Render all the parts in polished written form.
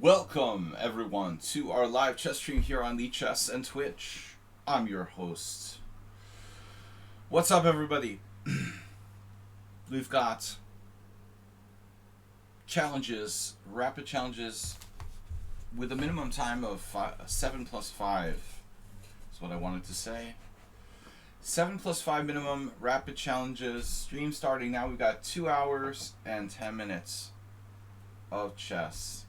Welcome, everyone, to our live chess stream here on lichess and Twitch. I'm your host. What's up, everybody? We've got challenges, rapid challenges, with a minimum time of 7 plus 5. That's what I wanted to say. 7 plus 5 minimum rapid challenges. Stream starting now. We've got 2 hours and 10 minutes of chess.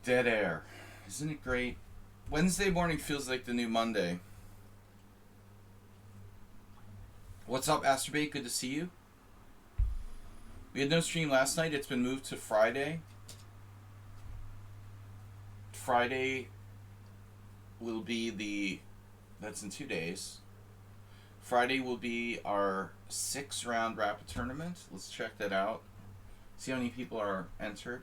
Dead air. Isn't it great? Wednesday morning feels like the new Monday. What's up, Astrobate? Good to see you. We had no stream last night. It's been moved to Friday. Friday will be that's in 2 days. Friday will be our 6-round rapid tournament. Let's check that out. See how many people are entered.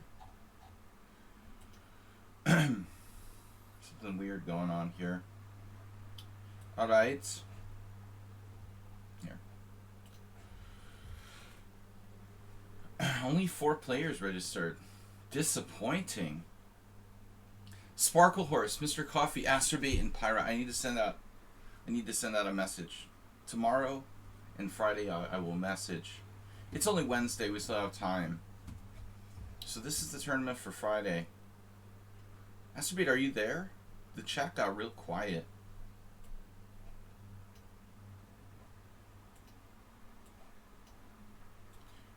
Something weird going on here. Alright. Here. Only 4 players registered. Disappointing. Sparkle Horse, Mr. Coffee, Astrobate, and Pyra. I need to send out a message. Tomorrow and Friday I will message. It's only Wednesday, we still have time. So this is the tournament for Friday. Astrobate, are you there? The chat got real quiet.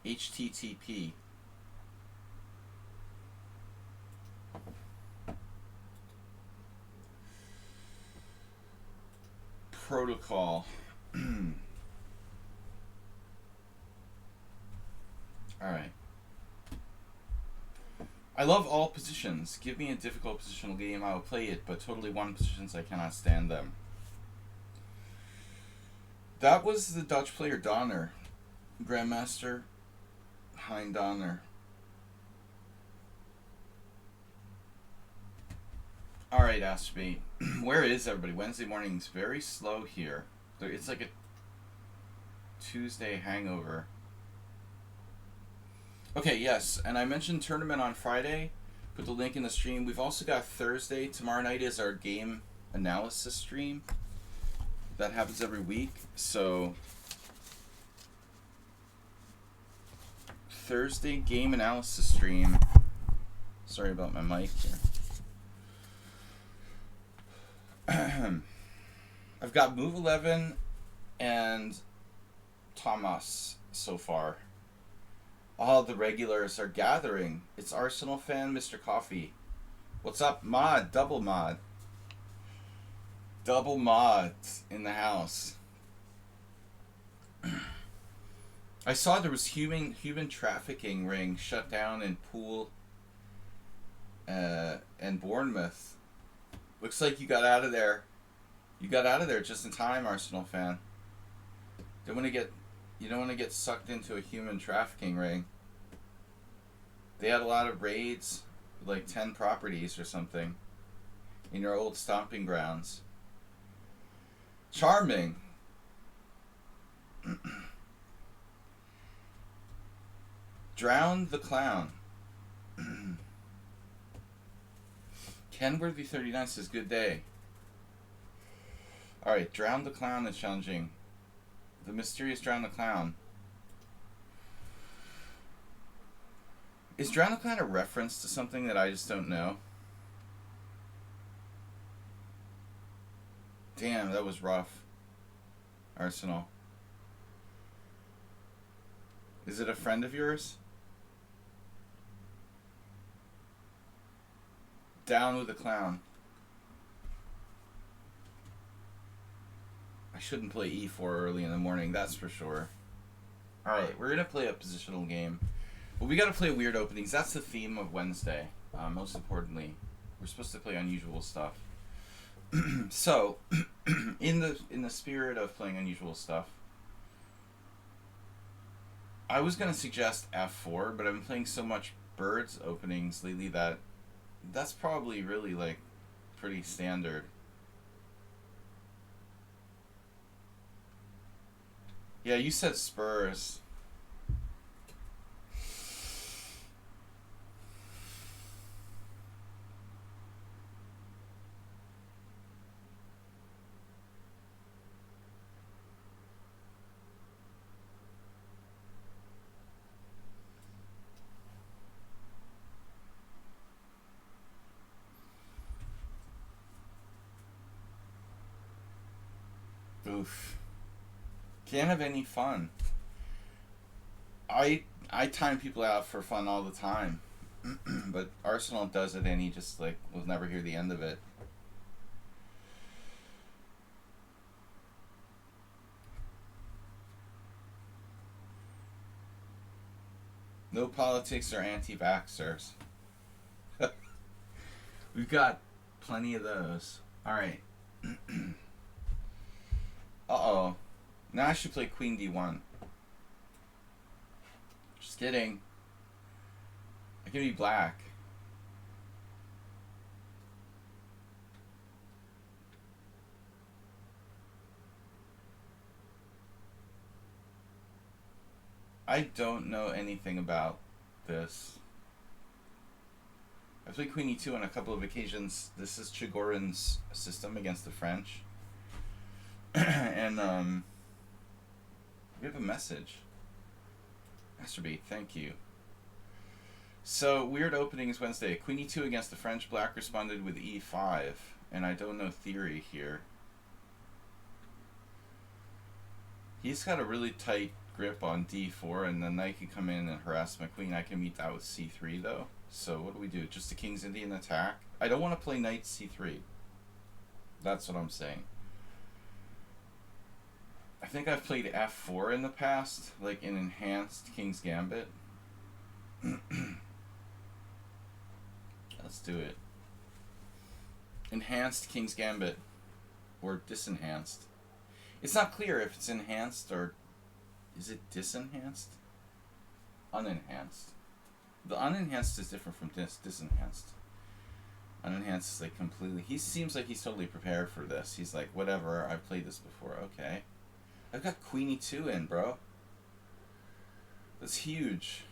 HTTP. Protocol. Alright. I love all positions. Give me a difficult positional game, I will play it, but totally one positions I cannot stand them. That was the Dutch player Donner. Grandmaster Hein Donner. Alright, Astrobate. Where is everybody? Wednesday morning's very slow here. It's like a Tuesday hangover. Okay, yes, and I mentioned tournament on Friday. Put the link in the stream. We've also got Thursday. Tomorrow night is our game analysis stream. That happens every week. So, Thursday game analysis stream. Sorry about my mic here. I've got Move 11 and Thomas so far. All the regulars are gathering. It's Arsenal fan, Mr. Coffee. What's up, Mod? Double Mod. Double Mod in the house. I saw there was human trafficking ring shut down in Poole and Bournemouth. Looks like you got out of there. You got out of there just in time, Arsenal fan. You don't want to get sucked into a human trafficking ring. They had a lot of raids, like 10 properties or something, in your old stomping grounds. Charming. Drown the Clown. Kenworthy39 says, good day. Alright, Drown the Clown is challenging. The mysterious Drown the Clown. Is Drown the Clown a reference to something that I just don't know? Damn, that was rough. Arsenal. Is it a friend of yours? Down with the Clown. I shouldn't play e4 early in the morning, that's for sure. Alright, we're going to play a positional game. But we got to play weird openings. That's the theme of Wednesday. Most importantly, we're supposed to play unusual stuff. So, in the spirit of playing unusual stuff, I was going to suggest f4, but I've been playing so much birds openings lately that that's probably really like pretty standard. Yeah, you said Spurs. Oof. Can't have any fun. I time people out for fun all the time. But Arsenal does it and he just like will never hear the end of it. No politics or anti-vaxxers. We've got plenty of those. Alright. Uh-oh. Now I should play Queen D1. Just kidding. I can be black. I don't know anything about this. I played Queen E2 on a couple of occasions. This is Chigorin's system against the French. And we have a message. Masturbate, thank you. So, weird openings Wednesday. Queen E2 against the French. Black responded with E5. And I don't know theory here. He's got a really tight grip on D4, and the knight can come in and harass my queen. I can meet that with C3, though. So, what do we do? Just a King's Indian attack? I don't want to play knight C3. That's what I'm saying. I think I've played F4 in the past, like an enhanced King's Gambit. Let's do it. Enhanced King's Gambit. Or disenhanced. It's not clear if it's enhanced or... Is it disenhanced? Unenhanced. The unenhanced is different from disenhanced. Unenhanced is like completely... He seems like he's totally prepared for this. He's like, whatever, I've played this before, okay. I've got Queen E2 in, bro. That's huge.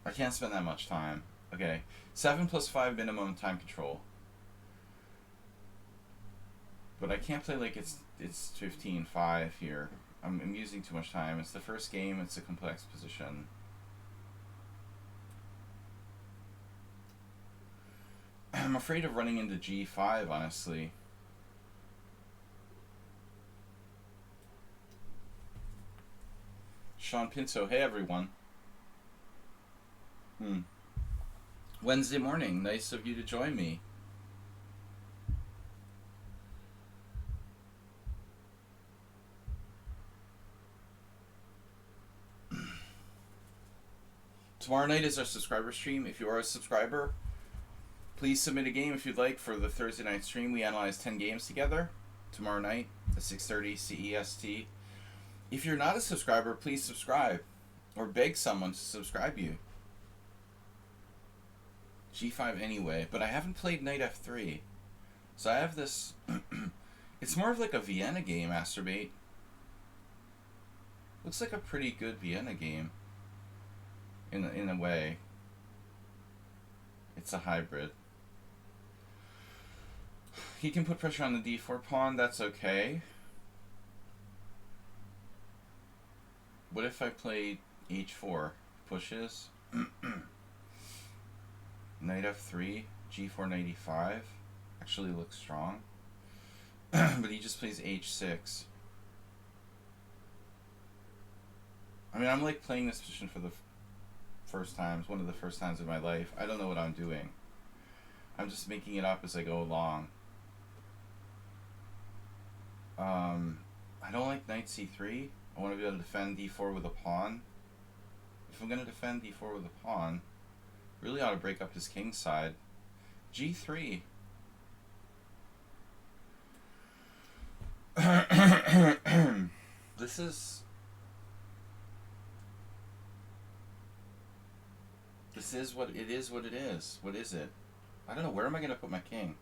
I can't spend that much time. Okay. 7 plus 5 minimum time control. But I can't play like it's 15-5 here. I'm using too much time. It's the first game. It's a complex position. I'm afraid of running into G5, honestly. Sean Pinto. Hey, everyone. Wednesday morning. Nice of you to join me. Tomorrow night is our subscriber stream. If you are a subscriber, please submit a game if you'd like for the Thursday night stream. We analyze 10 games together tomorrow night at 6:30 CEST. If you're not a subscriber, please subscribe or beg someone to subscribe you. G5 anyway, but I haven't played Knight F3. So I have this... It's more of like a Vienna game, Masturbate. Looks like a pretty good Vienna game. In a way. It's a hybrid. He can put pressure on the D4 pawn, that's okay. What if I played H4? Pushes? Knight F3, G4, Knight E5. Actually looks strong. But he just plays H6. I mean, I'm like playing this position for the first time. It's one of the first times in my life. I don't know what I'm doing. I'm just making it up as I go along. I don't like Knight C3. I want to be able to defend D4 with a pawn. If I'm going to defend D4 with a pawn, really ought to break up his king side. G3. This is what it is. What it is. What is it? I don't know. Where am I going to put my king?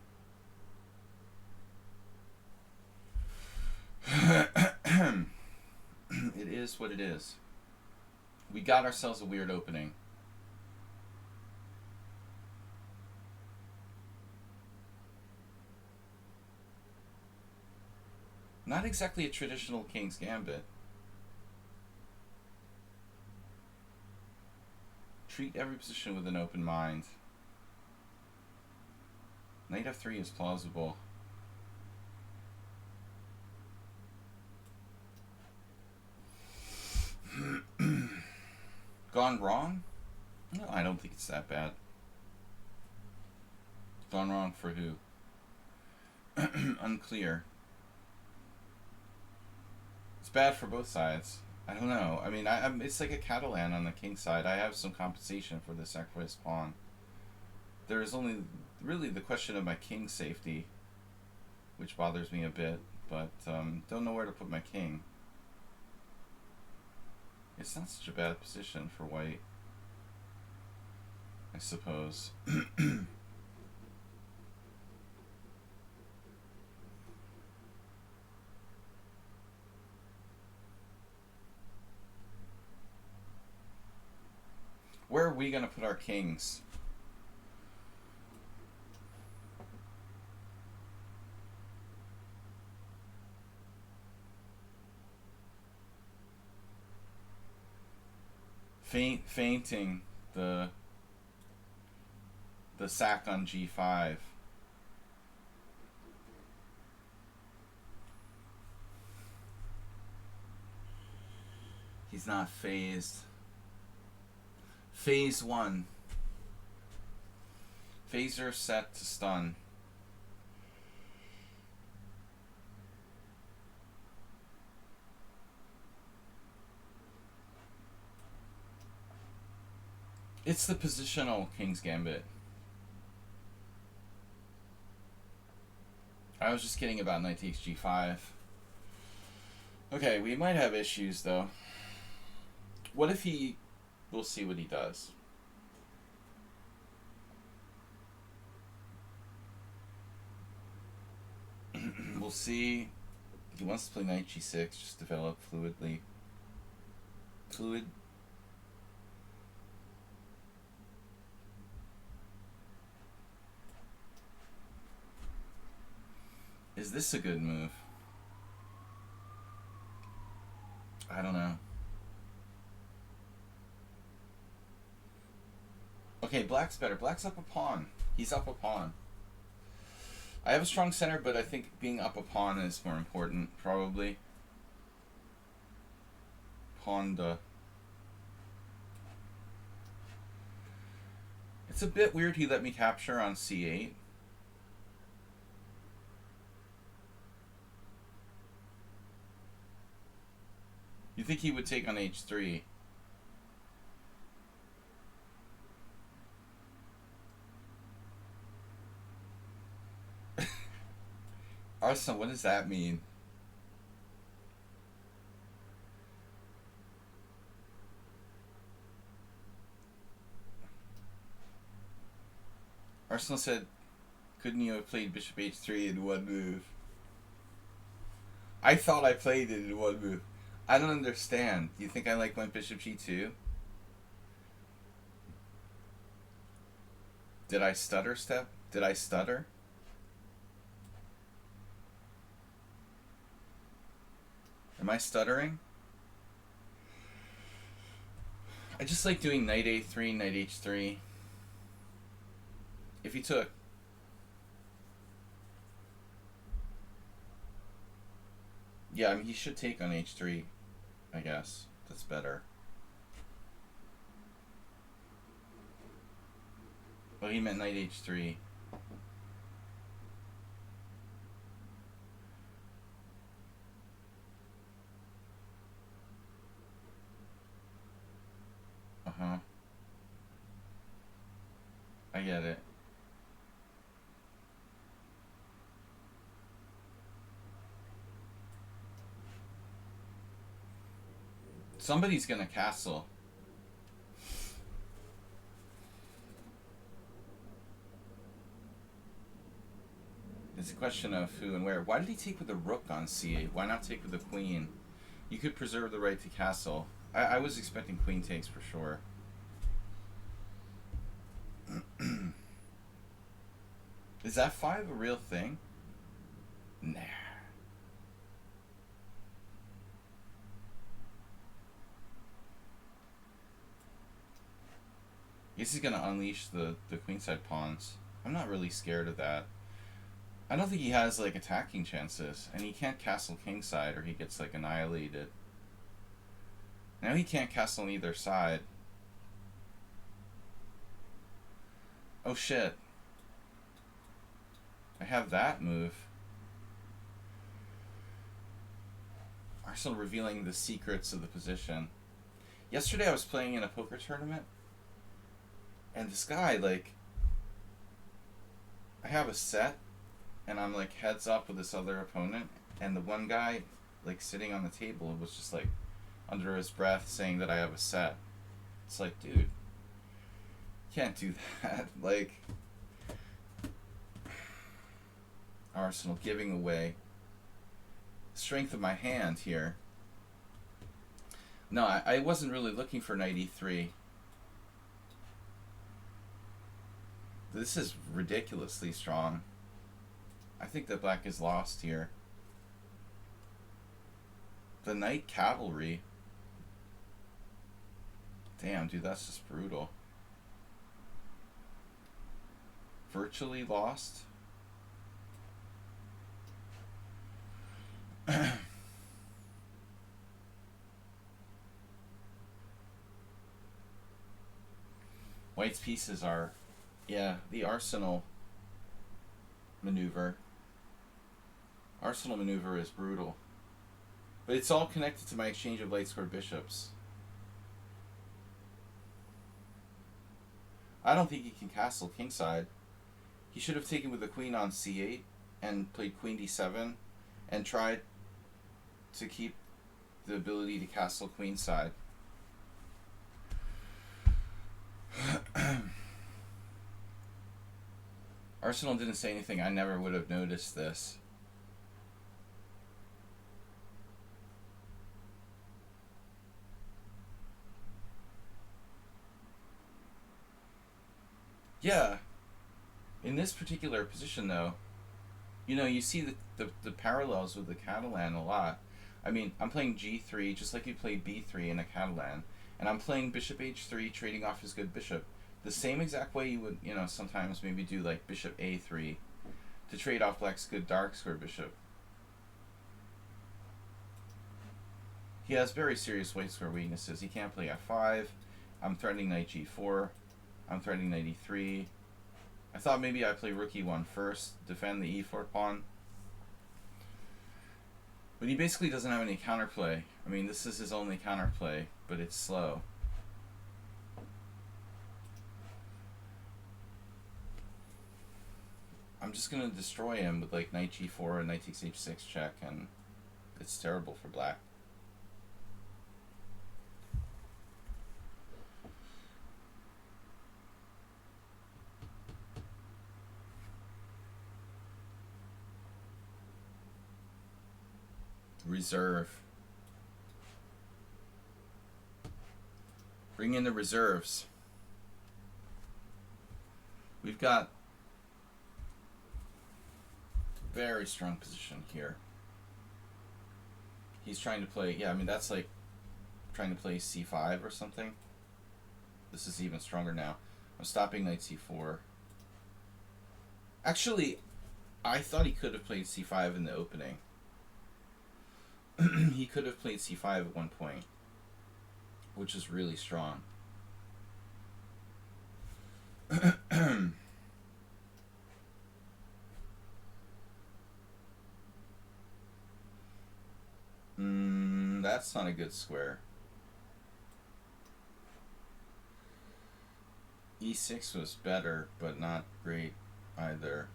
It is what it is. We got ourselves a weird opening. Not exactly a traditional King's Gambit. Treat every position with an open mind. Knight f3 is plausible. Gone wrong? No, I don't think it's that bad. Gone wrong for who? Unclear. It's bad for both sides. I don't know. I mean, it's like a Catalan on the king side. I have some compensation for the sacrificed pawn. There is only really the question of my king's safety, which bothers me a bit, but don't know where to put my king. It's not such a bad position for white, I suppose. Where are we going to put our kings? Fainting the sack on g5. He's not phased. Phase 1. Phaser set to stun. It's the positional King's Gambit. I was just kidding about knight takes g5. Okay, we might have issues though. What if he... We'll see what he does. We'll see. He wants to play knight g6, just develop fluidly. Fluid. Is this a good move? I don't know. Okay, black's better. Black's up a pawn. He's up a pawn. I have a strong center, but I think being up a pawn is more important, probably. Pawn. It's a bit weird he let me capture on c8. You think he would take on h3? Arsenal, what does that mean? Arsenal said, couldn't you have played bishop h3 in one move? I thought I played it in one move. I don't understand. Do you think I like went bishop g2? Did I stutter step? Did I stutter? Am I stuttering? I just like doing knight a3, knight h3. If he took... Yeah, I mean, he should take on h3, I guess. That's better. Well, he meant knight h3. Uh-huh. I get it. Somebody's gonna castle. It's a question of who and where. Why did he take with the rook on c8? Why not take with the queen? You could preserve the right to castle. I was expecting queen takes for sure. Is f5 a real thing? Nah. guess he's gonna unleash the queenside pawns. I'm not really scared of that. I don't think he has like attacking chances, and he can't castle kingside or he gets like annihilated. Now he can't castle on either side. Oh shit. I have that move. Arsenal revealing the secrets of the position. Yesterday I was playing in a poker tournament, and this guy, like, I have a set, and I'm like heads up with this other opponent, and the one guy, like, sitting on the table was just like under his breath saying that I have a set. It's like, dude, you can't do that. Like, Arsenal giving away strength of my hand here. No, I wasn't really looking for knight e3. This is ridiculously strong. I think that black is lost here. The knight cavalry. Damn, dude, that's just brutal. Virtually lost. White's pieces are, yeah, the Arsenal maneuver. Arsenal maneuver is brutal. But it's all connected to my exchange of light square bishops. I don't think he can castle kingside. He should have taken with the queen on c8 and played queen d7 and tried to keep the ability to castle queenside. Arsenal didn't say anything. I never would have noticed this. Yeah. In this particular position, though, you know, you see the parallels with the Catalan a lot. I mean, I'm playing g3 just like you play b3 in a Catalan, and I'm playing bishop h3, trading off his good bishop. The same exact way you would, you know, sometimes maybe do like bishop a3 to trade off black's good dark square bishop. He has very serious white square weaknesses. He can't play f5. I'm threatening knight g4. I'm threatening knight e3. I thought maybe I'd play rook e1 first, defend the e4 pawn. But he basically doesn't have any counterplay. I mean, this is his only counterplay, but it's slow. I'm just going to destroy him with like knight g4 and knight takes h6 check, and it's terrible for black. Reserve. Bring in the reserves. We've got very strong position here. He's trying to play, yeah, I mean, that's like trying to play c5 or something. This is even stronger now. I'm stopping knight c4. Actually, I thought he could have played c5 in the opening. He could have played c5 at one point, which is really strong. That's not a good square. e6 was better, but not great either.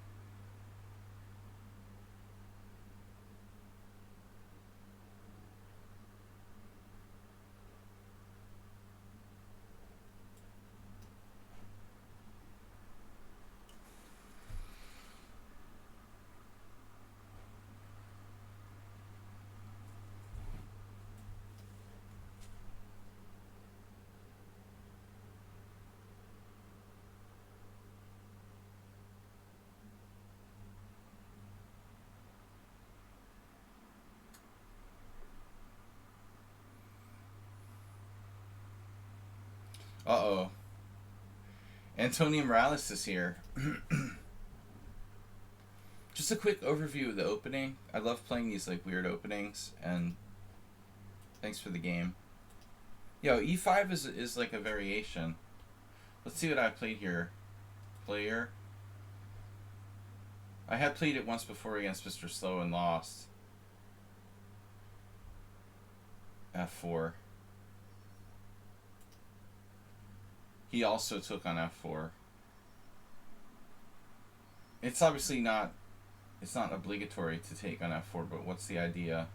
Uh-oh. Antonio Morales is here. Just a quick overview of the opening. I love playing these like weird openings, and thanks for the game. Yo, E5 is like a variation. Let's see what I played here. Player. I had played it once before against Mr. Slow and lost. F4. He also took on F4. It's obviously not, it's not obligatory to take on F4, but what's the idea?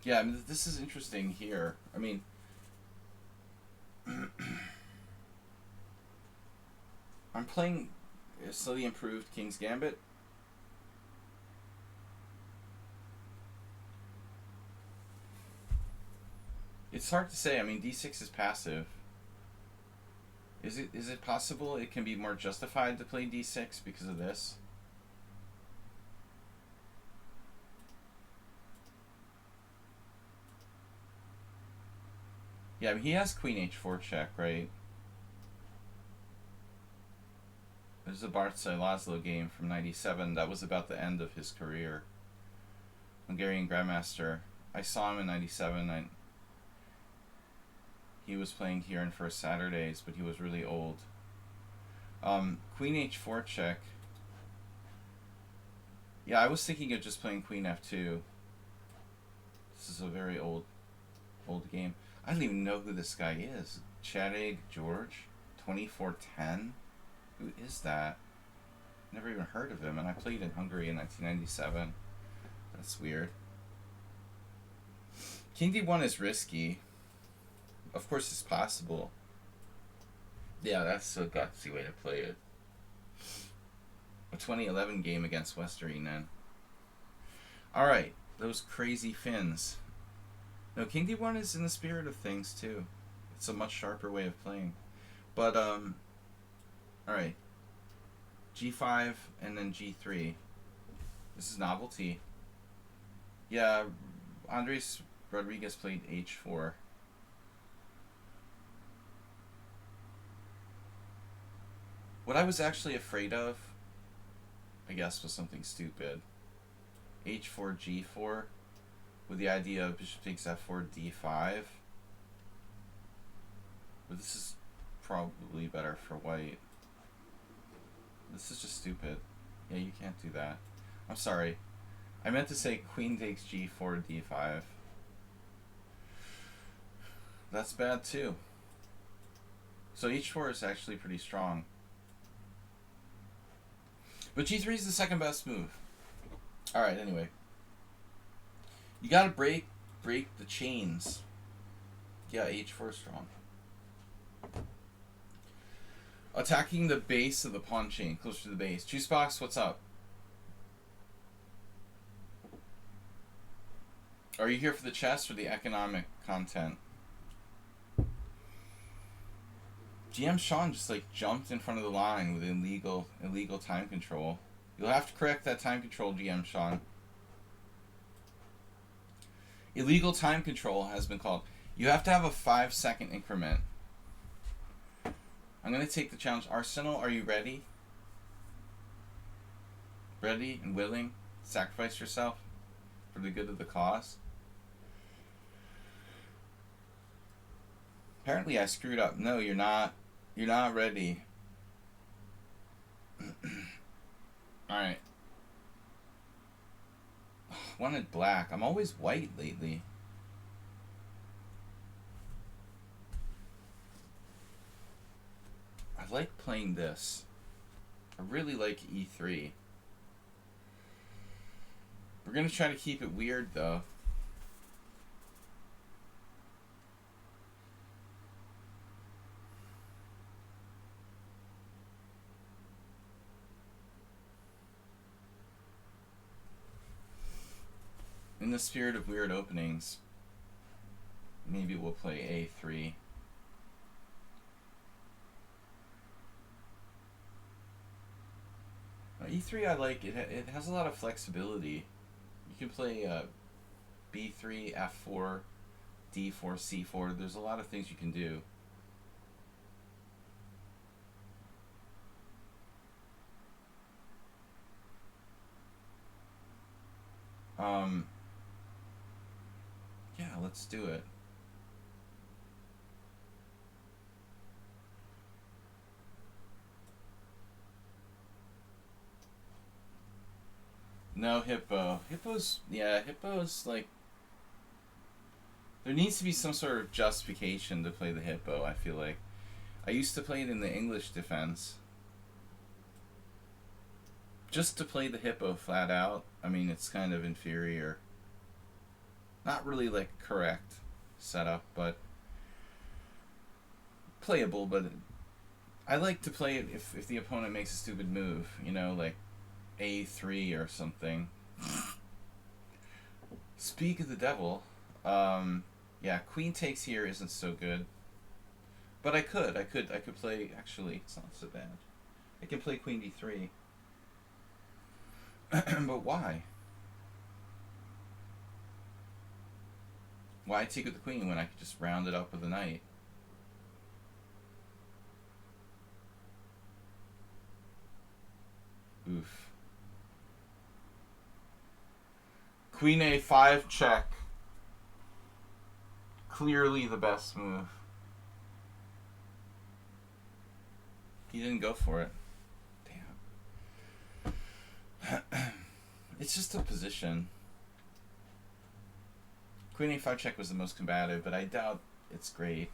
Yeah, I mean, this is interesting here. I mean, I'm playing a slightly improved King's Gambit. It's hard to say. I mean, D6 is passive. Is it possible it can be more justified to play D6 because of this? Yeah, I mean, he has Queen H4 check, right? There's a Bartsai Laszlo game from '97. That was about the end of his career. Hungarian Grandmaster. I saw him in '97. He was playing here in First Saturdays, but he was really old. Queen H4 check. Yeah, I was thinking of just playing Queen F2. This is a very old game. I don't even know who this guy is. Chadeg George, 2410. Who is that? Never even heard of him, and I played in Hungary in 1997. That's weird. King D1 is risky. Of course, it's possible. Yeah, that's a gutsy way to play it. A 2011 game against Western then. Alright, those crazy Finns. No, King D1 is in the spirit of things, too. It's a much sharper way of playing. But, alright. G5 and then G3. This is novelty. Yeah, Andres Rodriguez played H4. What I was actually afraid of, I guess, was something stupid. H4, G4, with the idea of bishop takes F4, D5. But this is probably better for white. This is just stupid. Yeah, you can't do that. I'm sorry. I meant to say queen takes G4, D5. That's bad too. So H4 is actually pretty strong. But G3 is the second best move. Alright, anyway. You gotta break the chains. Yeah, H4 is strong. Attacking the base of the pawn chain, closer to the base. Juicebox, what's up? Are you here for the chess or the economic content? GM Sean just like jumped in front of the line with illegal time control. You'll have to correct that time control, GM Sean. Illegal time control has been called. You have to have a 5-second increment. I'm going to take the challenge. Arsenal, are you ready? Ready and willing? Sacrifice yourself for the good of the cause? Apparently I screwed up. No, you're not. You're not ready. Alright. Wanted black. I'm always white lately. I like playing this. I really like E3. We're going to try to keep it weird though. In the spirit of weird openings, maybe we'll play A3. E3 I like. It has a lot of flexibility. You can play B3, F4, d4, c4. There's a lot of things you can do. Yeah, let's do it. No hippo. Hippo's like... There needs to be some sort of justification to play the hippo, I feel like. I used to play it in the English defense. Just to play the hippo flat out, I mean, it's kind of inferior. Not really, like, correct setup, but playable, but I like to play it if the opponent makes a stupid move, you know, like a3 or something. Speak of the devil. Yeah, queen takes here isn't so good. But I could play, actually, it's not so bad. I can play queen d3. But why? Why take with the queen when I could just round it up with a knight? Oof. Queen a5 check. Clearly the best move. He didn't go for it. Damn. It's just a position. Queen a5 check was the most combative, but I doubt it's great.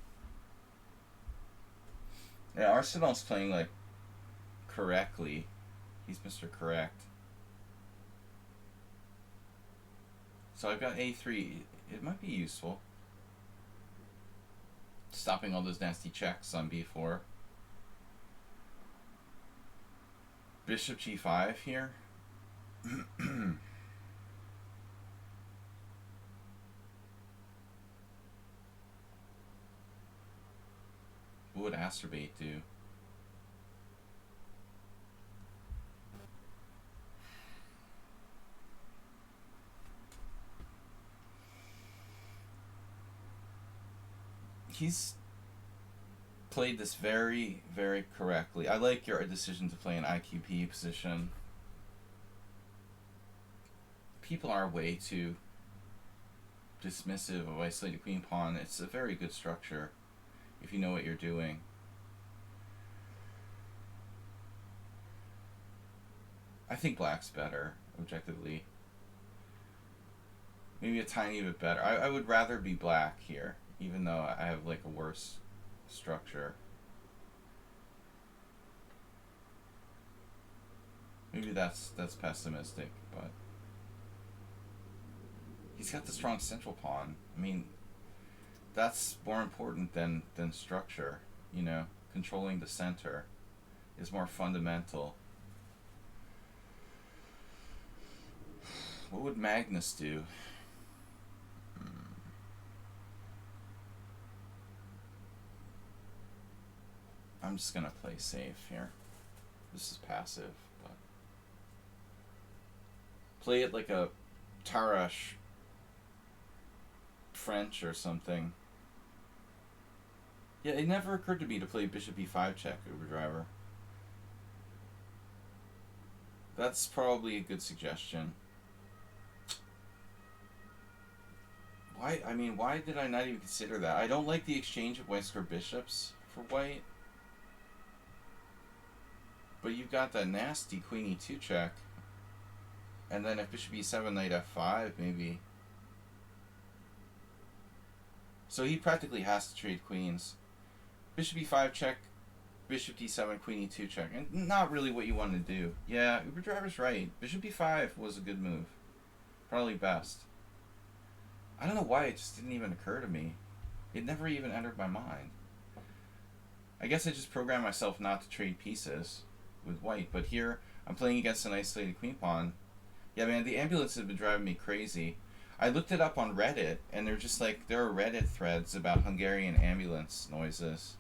Yeah, Arsenal's playing, like, correctly. He's Mr. Correct. So I've got a3. It might be useful. Stopping all those nasty checks on b4. Bishop g5 here. What would Asterbate do? He's played this very, very correctly. I like your decision to play an IQP position. People are way too dismissive of isolated queen pawn. It's a very good structure if you know what you're doing. I think black's better, objectively. Maybe a tiny bit better. I would rather be black here, even though I have like a worse structure. Maybe that's pessimistic, but he's got the strong central pawn. I mean, that's more important than structure, you know. Controlling the center is more fundamental. What would Magnus do? I'm just gonna play safe here. This is passive, but play it like a Tarash French or something. Yeah, it never occurred to me to play Bishop e5 check, Uber Driver. That's probably a good suggestion. Why did I not even consider that? I don't like the exchange of white square bishops for white. But you've got that nasty queen e2 check. And then if bishop e7, knight f5, maybe. So he practically has to trade queens. Bishop e5 check, bishop d7, queen e2 check. And not really what you want to do. Yeah, Uber Driver's right. Bishop e5 was a good move. Probably best. I don't know why it just didn't even occur to me. It never even entered my mind. I guess I just programmed myself not to trade pieces with white, but here I'm playing against an isolated queen pawn. Yeah, man, the ambulance has been driving me crazy. I looked it up on Reddit, and they're just like, there are Reddit threads about Hungarian ambulance noises.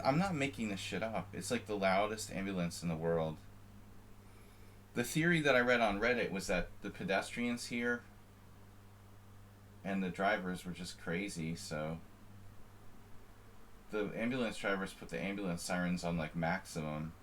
I'm not making this shit up. It's like the loudest ambulance in the world. The theory that I read on Reddit was that the pedestrians here and the drivers were just crazy, so the ambulance drivers put the ambulance sirens on like maximum.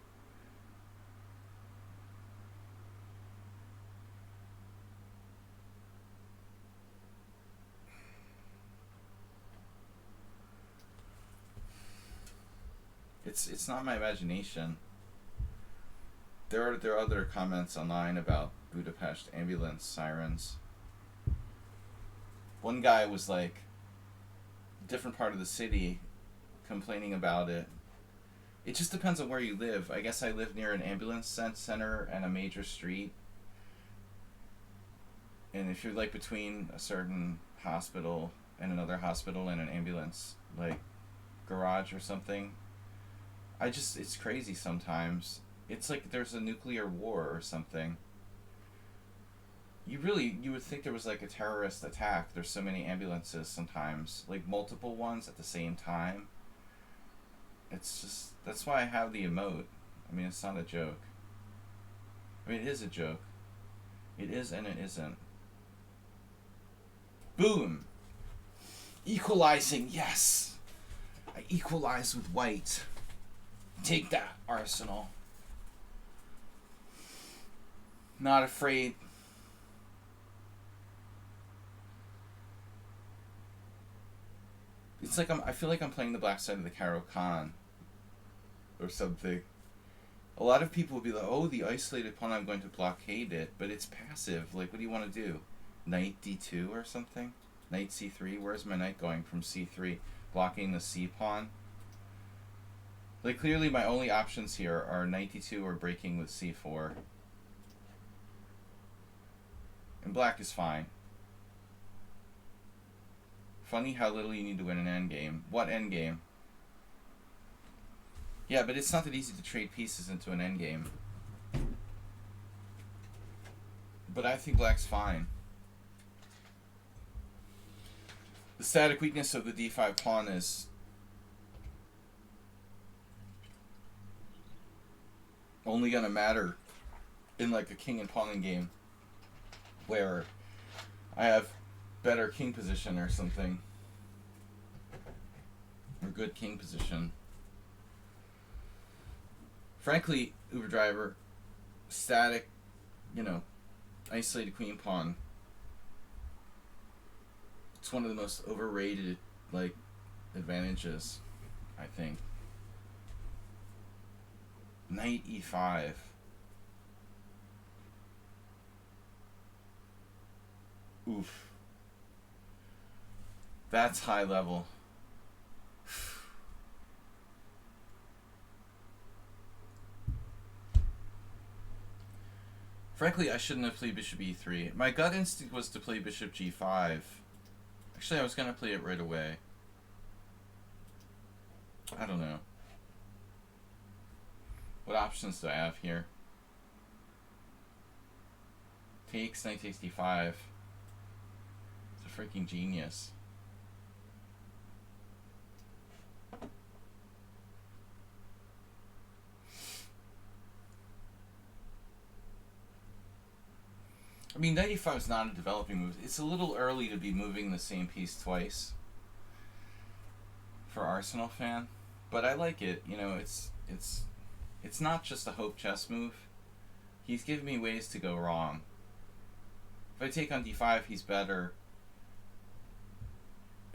It's not my imagination. There are other comments online about Budapest ambulance sirens. One guy was like, different part of the city, complaining about it. It just depends on where you live. I guess I live near an ambulance center and a major street. And if you're like between a certain hospital and another hospital and an ambulance like garage or something, it's crazy sometimes. It's like there's a nuclear war or something. You would think there was like a terrorist attack. There's so many ambulances sometimes, like multiple ones at the same time. It's just, that's why I have the emote. I mean, it's not a joke. I mean, it is a joke. It is and it isn't. Boom! Equalizing, yes! I equalize with white. Take that, Arsenal. Not afraid. It's like I feel like I'm playing the black side of the Caro Khan or something. A lot of people will be like, oh, the isolated pawn, I'm going to blockade it, but it's passive. Like, what do you want to do? Knight d2 or something? Knight c3? Where's my knight going from c3? Blocking the c pawn? Like, clearly my only options here are knight d2 or breaking with c4. And black is fine. Funny how little you need to win an endgame. What endgame? Yeah, but it's not that easy to trade pieces into an endgame. But I think black's fine. The static weakness of the d5 pawn is only gonna matter in like a king and pawn game where I have better king position or something, or good king position. Frankly, Uber Driver, static, isolated queen pawn, it's one of the most overrated like advantages, I think. Knight e5. Oof. That's high level. Frankly, I shouldn't have played bishop e3. My gut instinct was to play bishop g5. Actually, I was going to play it right away. I don't know. What options do I have here? Takes, knight takes d5. It's a freaking genius. I mean, knight e5 is not a developing move. It's a little early to be moving the same piece twice for Arsenal fan, but I like it. It's not just a hope chess move. He's giving me ways to go wrong. If I take on d5, he's better.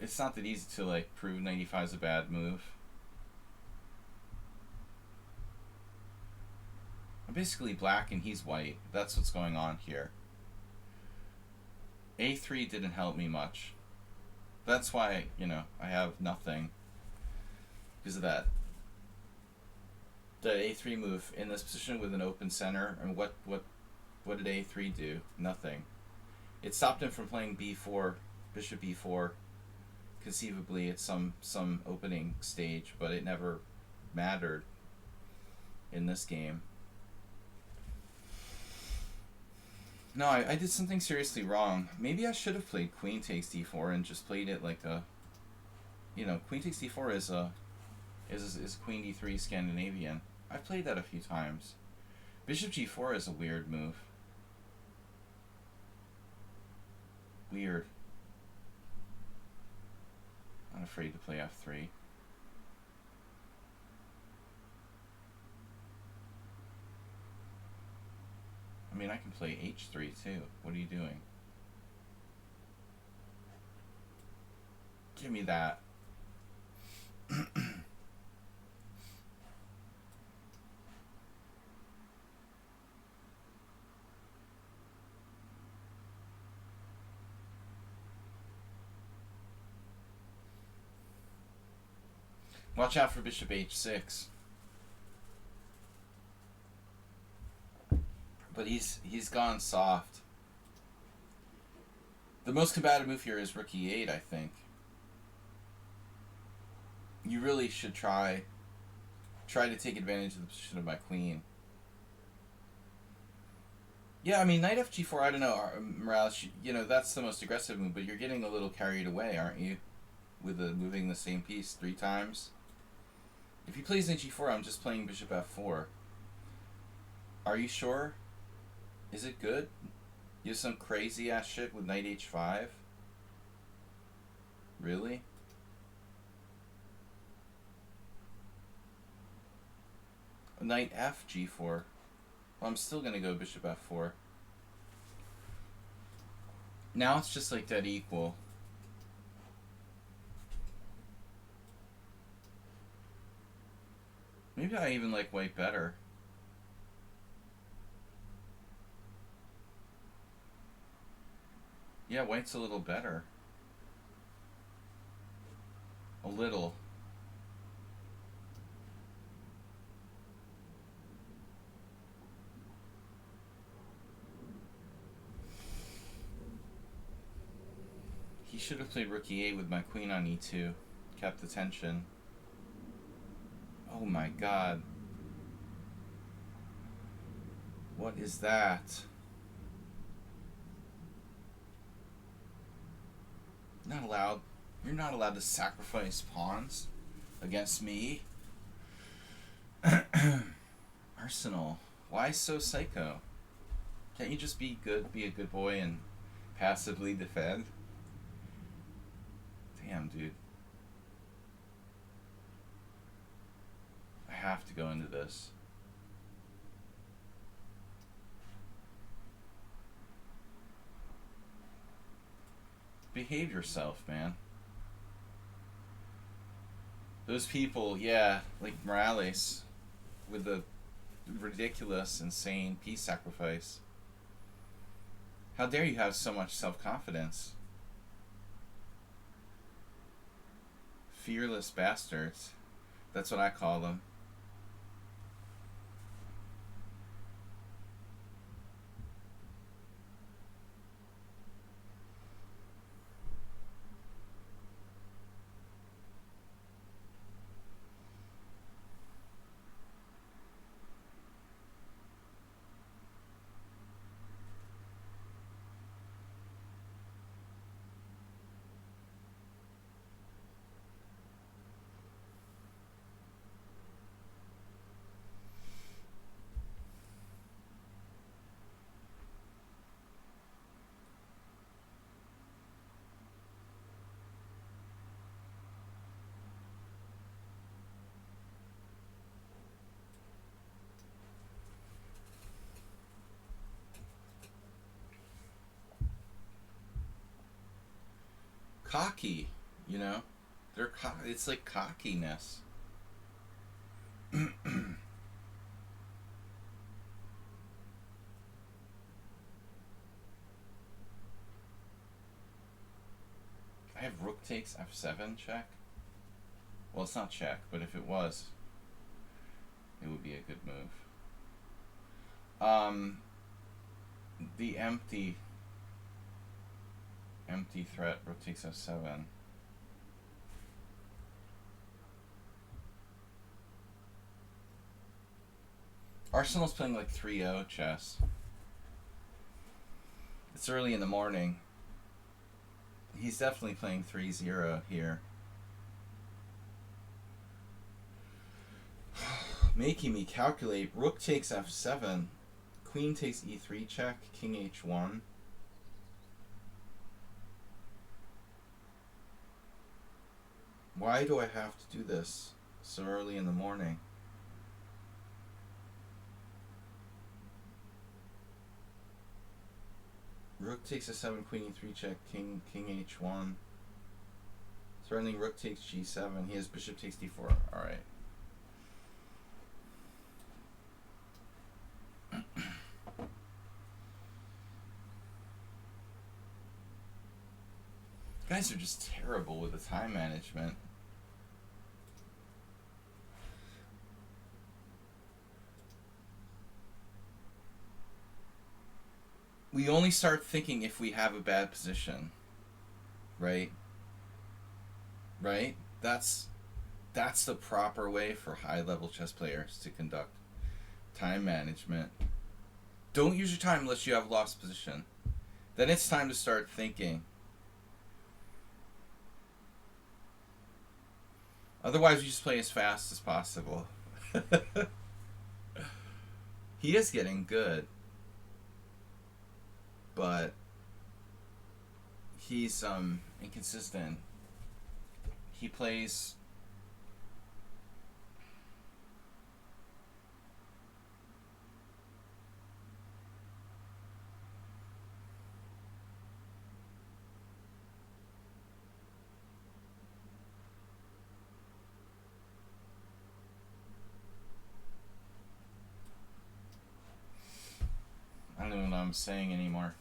It's not that easy to like prove knight e5 is a bad move. I'm basically black and he's white. That's what's going on here. A3 didn't help me much. That's why, I have nothing because of that. The A3 move in this position with an open center, and what did A3 do? Nothing. It stopped him from playing B4, bishop B4, conceivably at some opening stage, but it never mattered in this game. No, I did something seriously wrong. Maybe I should have played queen takes d4 and just played it like a, queen takes d4 is a queen d3 Scandinavian. I've played that a few times. Bishop g4 is a weird move. Weird. afraid to play f3. I mean, I can play h3 too. What are you doing? Give me that. Watch out for bishop h6. But he's gone soft. The most combative move here is rook e8, I think. You really should try to take advantage of the position of my queen. Yeah, I mean, knight fg4, I don't know, Morales, you know, that's the most aggressive move, but you're getting a little carried away, aren't you? With moving the same piece 3 times. If he plays knight g4, I'm just playing bishop f4. Are you sure? Is it good? You have some crazy ass shit with knight h5? Really? Knight f g4. Well, I'm still gonna go bishop f4. Now it's just like dead equal. Maybe I even like white better. Yeah, white's a little better. A little. He should have played rook e8 with my queen on e2. Kept the tension. Oh my god. What is that? Not allowed. You're not allowed to sacrifice pawns against me. Arsenal. Why so psycho? Can't you just be good, be a good boy and passively defend? Damn, dude. I have to go into this. Behave yourself, man. Those people, yeah, like Morales, with the ridiculous, insane piece sacrifice. How dare you have so much self-confidence? Fearless bastards. That's what I call them. Cocky, you know? It's like cockiness. I have rook takes f7 check. Well, it's not check, but if it was, it would be a good move. The empty threat, rook takes f7. Arsenal's playing like 3-0 chess. It's early in the morning. He's definitely playing 3-0 here. Making me calculate. Rook takes f7. Queen takes e3 check. King h1. Why do I have to do this so early in the morning? Rook takes a7, queen e3 check, king h1. Threatening rook takes g7. He has bishop takes d4. Alright. Guys are just terrible with the time management. We only start thinking if we have a bad position. Right? Right? That's the proper way for high-level chess players to conduct time management. Don't use your time unless you have lost position. Then it's time to start thinking. Otherwise, you just play as fast as possible. He is getting good. But he's inconsistent. He plays... I don't even know what I'm saying anymore.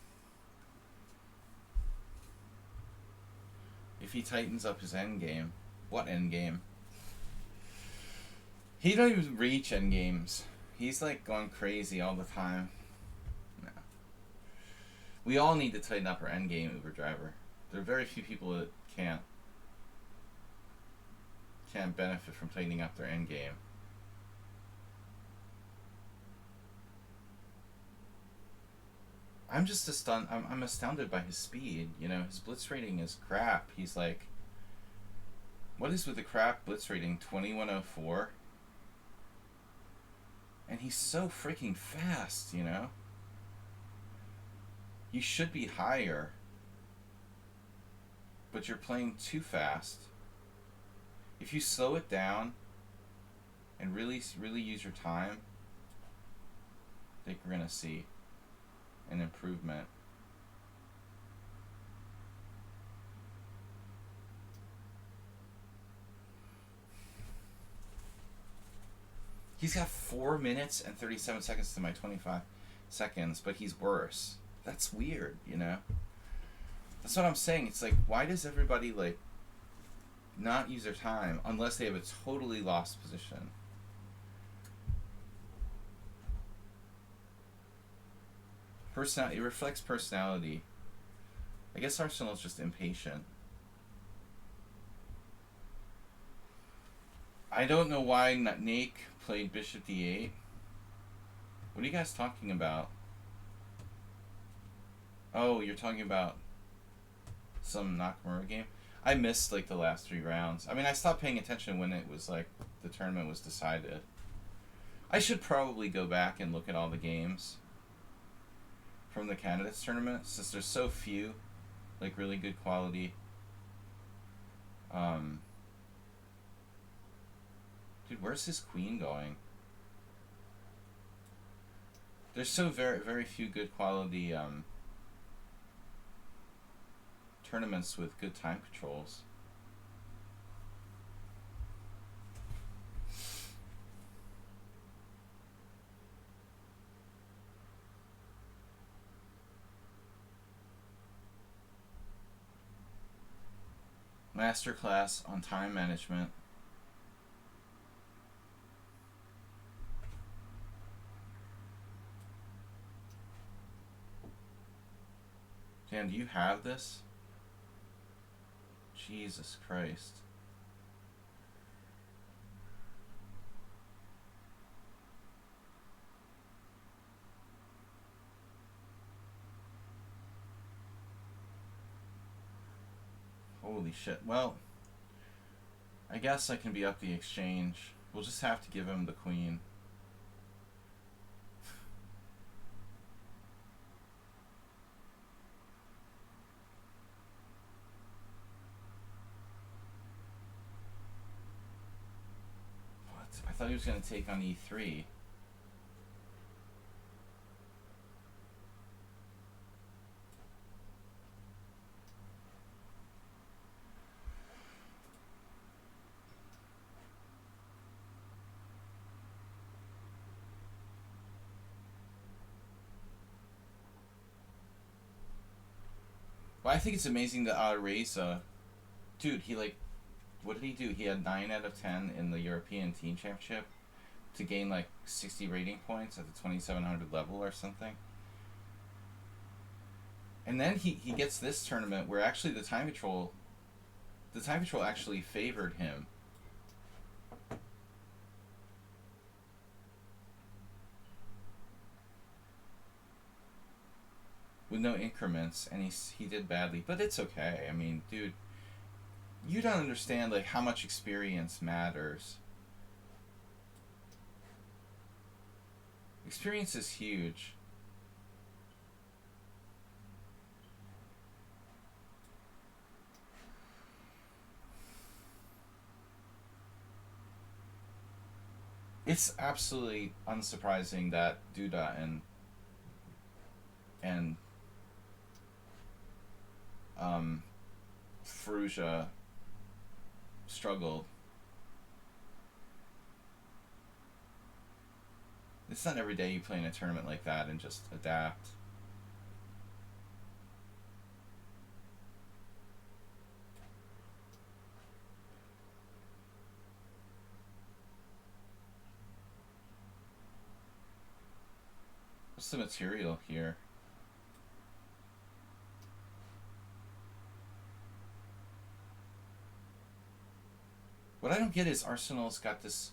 If he tightens up his endgame, what endgame? He don't even reach endgames. He's like going crazy all the time. No. We all need to tighten up our endgame, Uber driver. There are very few people that can't benefit from tightening up their endgame. I'm just astounded. I'm astounded by his speed. You know, his blitz rating is crap. He's like, what is with the crap blitz rating? 2104. And he's so freaking fast. You know, you should be higher, but you're playing too fast. If you slow it down and really use your time, I think we're gonna see an improvement. He's got 4 minutes and 37 seconds to my 25 seconds, but he's worse. That's weird, you know? That's what I'm saying. It's like, why does everybody, like, not use their time unless they have a totally lost position? It reflects personality. I guess Arsenal's just impatient. I don't know why Nake played bishop d8. What are you guys talking about? Oh, you're talking about some Nakamura game? I missed like the last 3 rounds. I mean, I stopped paying attention when it was like the tournament was decided. I should probably go back and look at all the games from the candidates tournament, since there's so few, like, really good quality. Dude, where's his queen going? There's so very few good quality tournaments with good time controls. Masterclass on time management. Dan, do you have this? Jesus Christ. Holy shit. Well, I guess I can be up the exchange. We'll just have to give him the queen. thought he was going to take on e3. Well, I think it's amazing that Reza, dude, he like, what did he do? He had 9 out of 10 in the European Team Championship to gain like 60 rating points at the 2700 level or something. And then he gets this tournament where actually the time control actually favored him. With no increments, and he did badly, but it's okay. I mean, dude, you don't understand like how much experience matters. Experience is huge. It's absolutely unsurprising that Duda and Ferrugia struggled. It's not every day you play in a tournament like that and just adapt. What's the material here? What I don't get is Arsenal's got this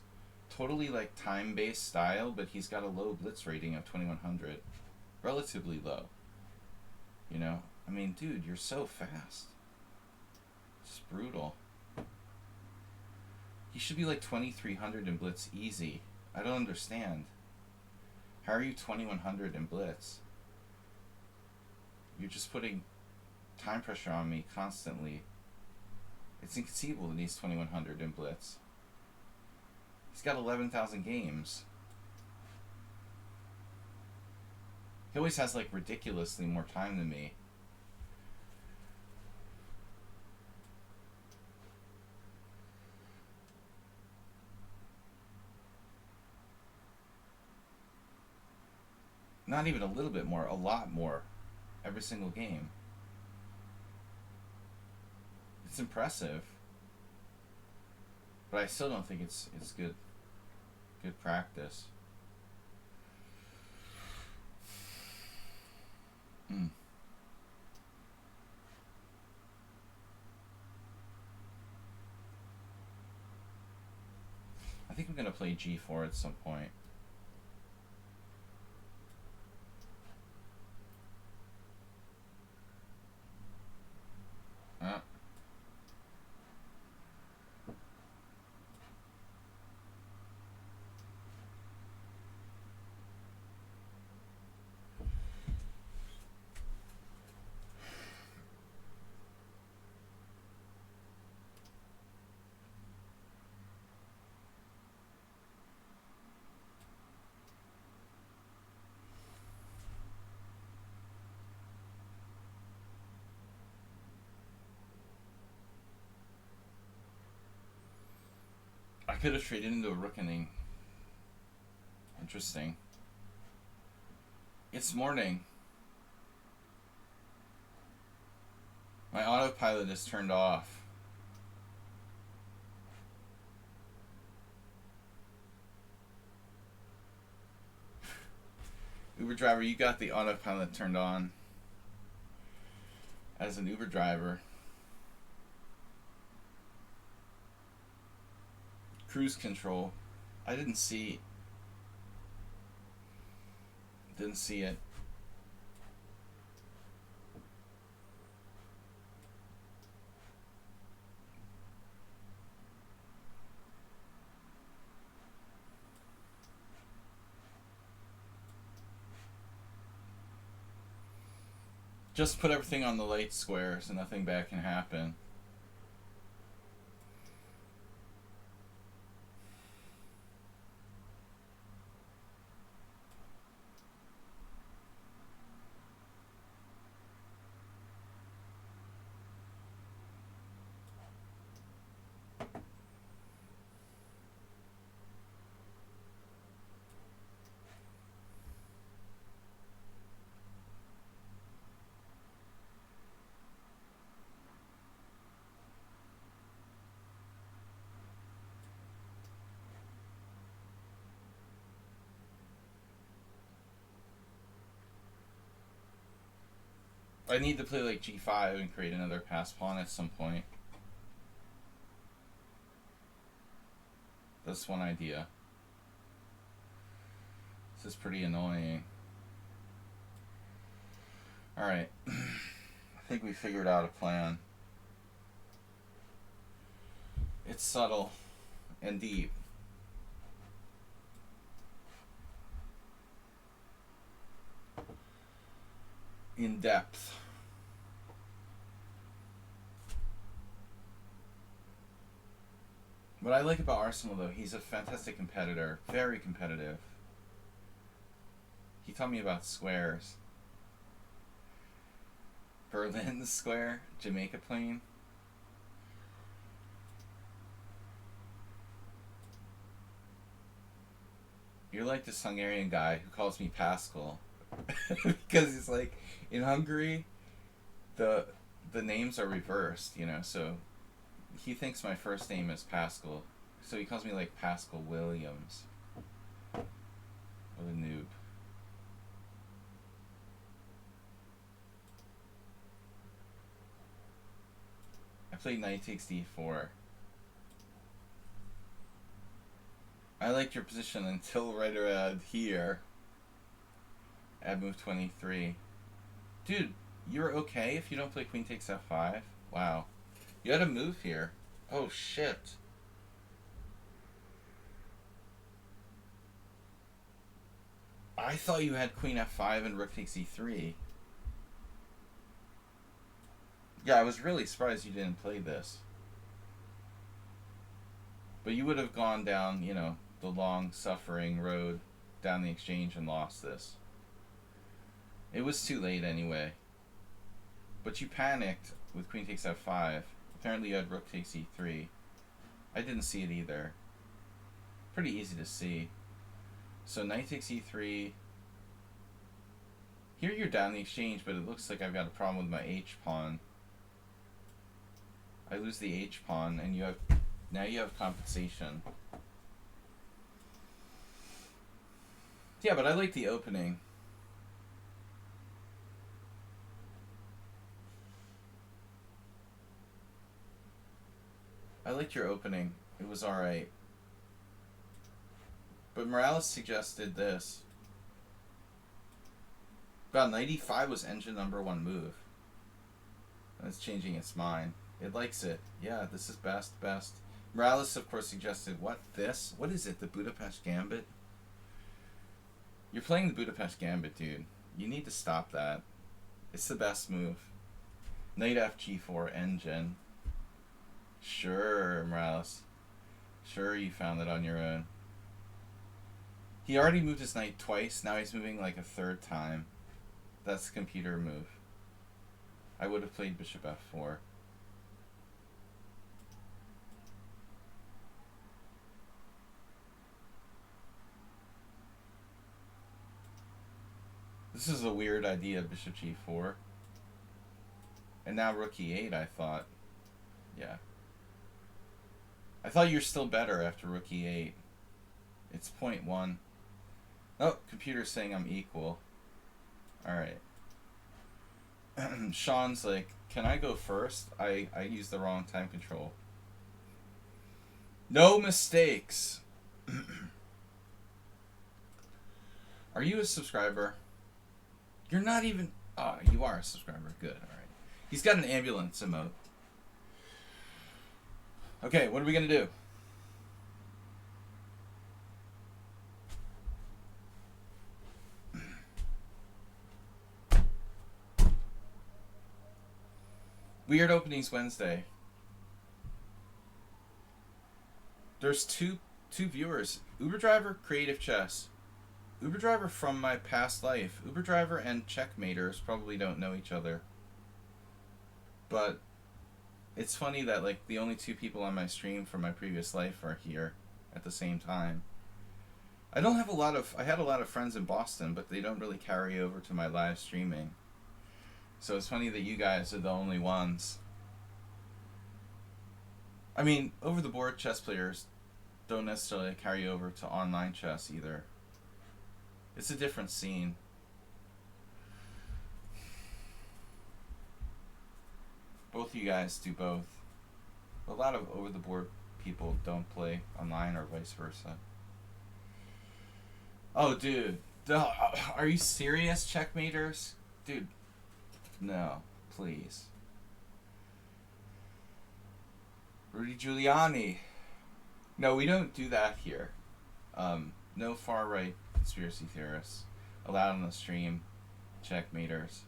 totally like time-based style, but he's got a low blitz rating of 2100. Relatively low. You know? I mean, dude, you're so fast. It's brutal. He should be like 2300 in blitz easy. I don't understand. How are you 2100 in blitz? You're just putting time pressure on me constantly. It's inconceivable that he's 2100 in blitz. He's got 11,000 games. He always has like ridiculously more time than me. Not even a little bit more, a lot more. Every single game. It's impressive. But I still don't think it's good practice. I think I'm gonna play G4 at some point. I could have traded into a rookening. Interesting. It's morning. My autopilot is turned off. Uber driver, you got the autopilot turned on. As an Uber driver. Cruise control. I didn't see it. Just put everything on the light square so nothing bad can happen. I need to play like g5 and create another pass pawn at some point. That's one idea. This is pretty annoying. Alright. I think we figured out a plan. It's subtle and deep. In depth. What I like about Arsenal, though, he's a fantastic competitor. Very competitive. He taught me about squares. Berlin square, Jamaica plane. You're like this Hungarian guy who calls me Pascal. Because it's like, in Hungary, the names are reversed, you know, so he thinks my first name is Pascal. So he calls me like Pascal Williams. What a noob. I played knight takes d4. I liked your position until right around here. At move 23. Dude, you're okay if you don't play queen takes f5? Wow. You had a move here. Oh shit. I thought you had queen f5 and rook takes e3. Yeah, I was really surprised you didn't play this. But you would have gone down, you know, the long suffering road down the exchange and lost this. It was too late anyway. But you panicked with queen takes f5. Apparently you had rook takes e3. I didn't see it either. Pretty easy to see. So knight takes e3. Here you're down the exchange, but it looks like I've got a problem with my h-pawn. I lose the h-pawn, and now you have compensation. Yeah, but I like the opening. I liked your opening. It was alright. But Morales suggested this. About knight e5 was engine #1 move. And it's changing its mind. It likes it. Yeah, this is best. Morales, of course, suggested, what, this? What is it, the Budapest Gambit? You're playing the Budapest Gambit, dude. You need to stop that. It's the best move. Knight fg4 engine. Sure, Morales. Sure, you found it on your own. He already moved his knight twice. Now he's moving like a third time. That's the computer move. I would have played bishop f4. This is a weird idea, bishop g4. And now rook e8, I thought. Yeah. I thought you're still better after rook e8. It's 0.1. Oh, computer's saying I'm equal. Alright. Sean's like, can I go first? I used the wrong time control. No mistakes. Are you a subscriber? You're not even... Oh, you are a subscriber. Good, alright. He's got an ambulance emote. Okay, what are we going to do? Weird openings Wednesday. There's two viewers. Uber Driver, Creative Chess. Uber Driver from my past life. Uber Driver and Checkmaters probably don't know each other. But it's funny that like the only two people on my stream from my previous life are here at the same time. I had a lot of friends in Boston, but they don't really carry over to my live streaming. So it's funny that you guys are the only ones. I mean, over-the-board chess players don't necessarily carry over to online chess either. It's a different scene. both of you guys do both. A lot of over-the-board people don't play online or vice versa. Oh, dude. Are you serious, checkmaters? Dude, no, please. Rudy Giuliani. No, we don't do that here. No far-right conspiracy theorists allowed on the stream. Checkmaters.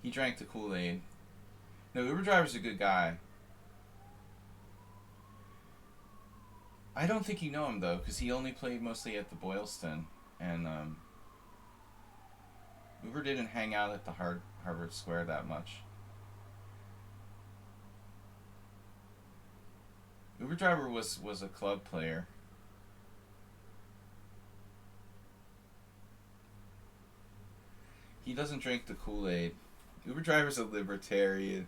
He drank the Kool-Aid. No, Uber driver's a good guy. I don't think you know him, though, because he only played mostly at the Boylston. And Uber didn't hang out at the Harvard Square that much. Uber driver was a club player. He doesn't drink the Kool-Aid. Uber driver's a libertarian.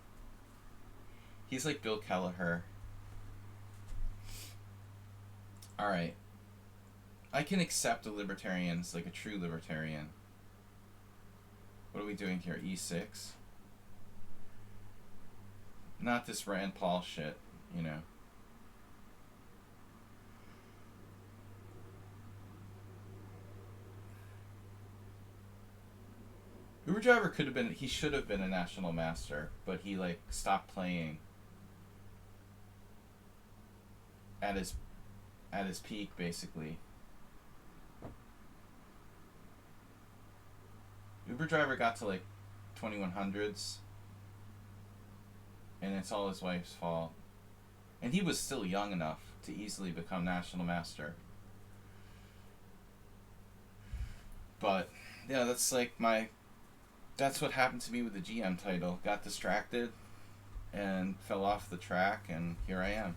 He's like Bill Kelleher. Alright. I can accept a libertarian as like a true libertarian. What are we doing here? E6? Not this Rand Paul shit, you know. Uber driver he should have been a national master, but he like stopped playing at his peak, basically. Uber driver got to like 2100s, and it's all his wife's fault. And he was still young enough to easily become national master. But yeah, that's what happened to me with the GM title. Got distracted and fell off the track, and here I am.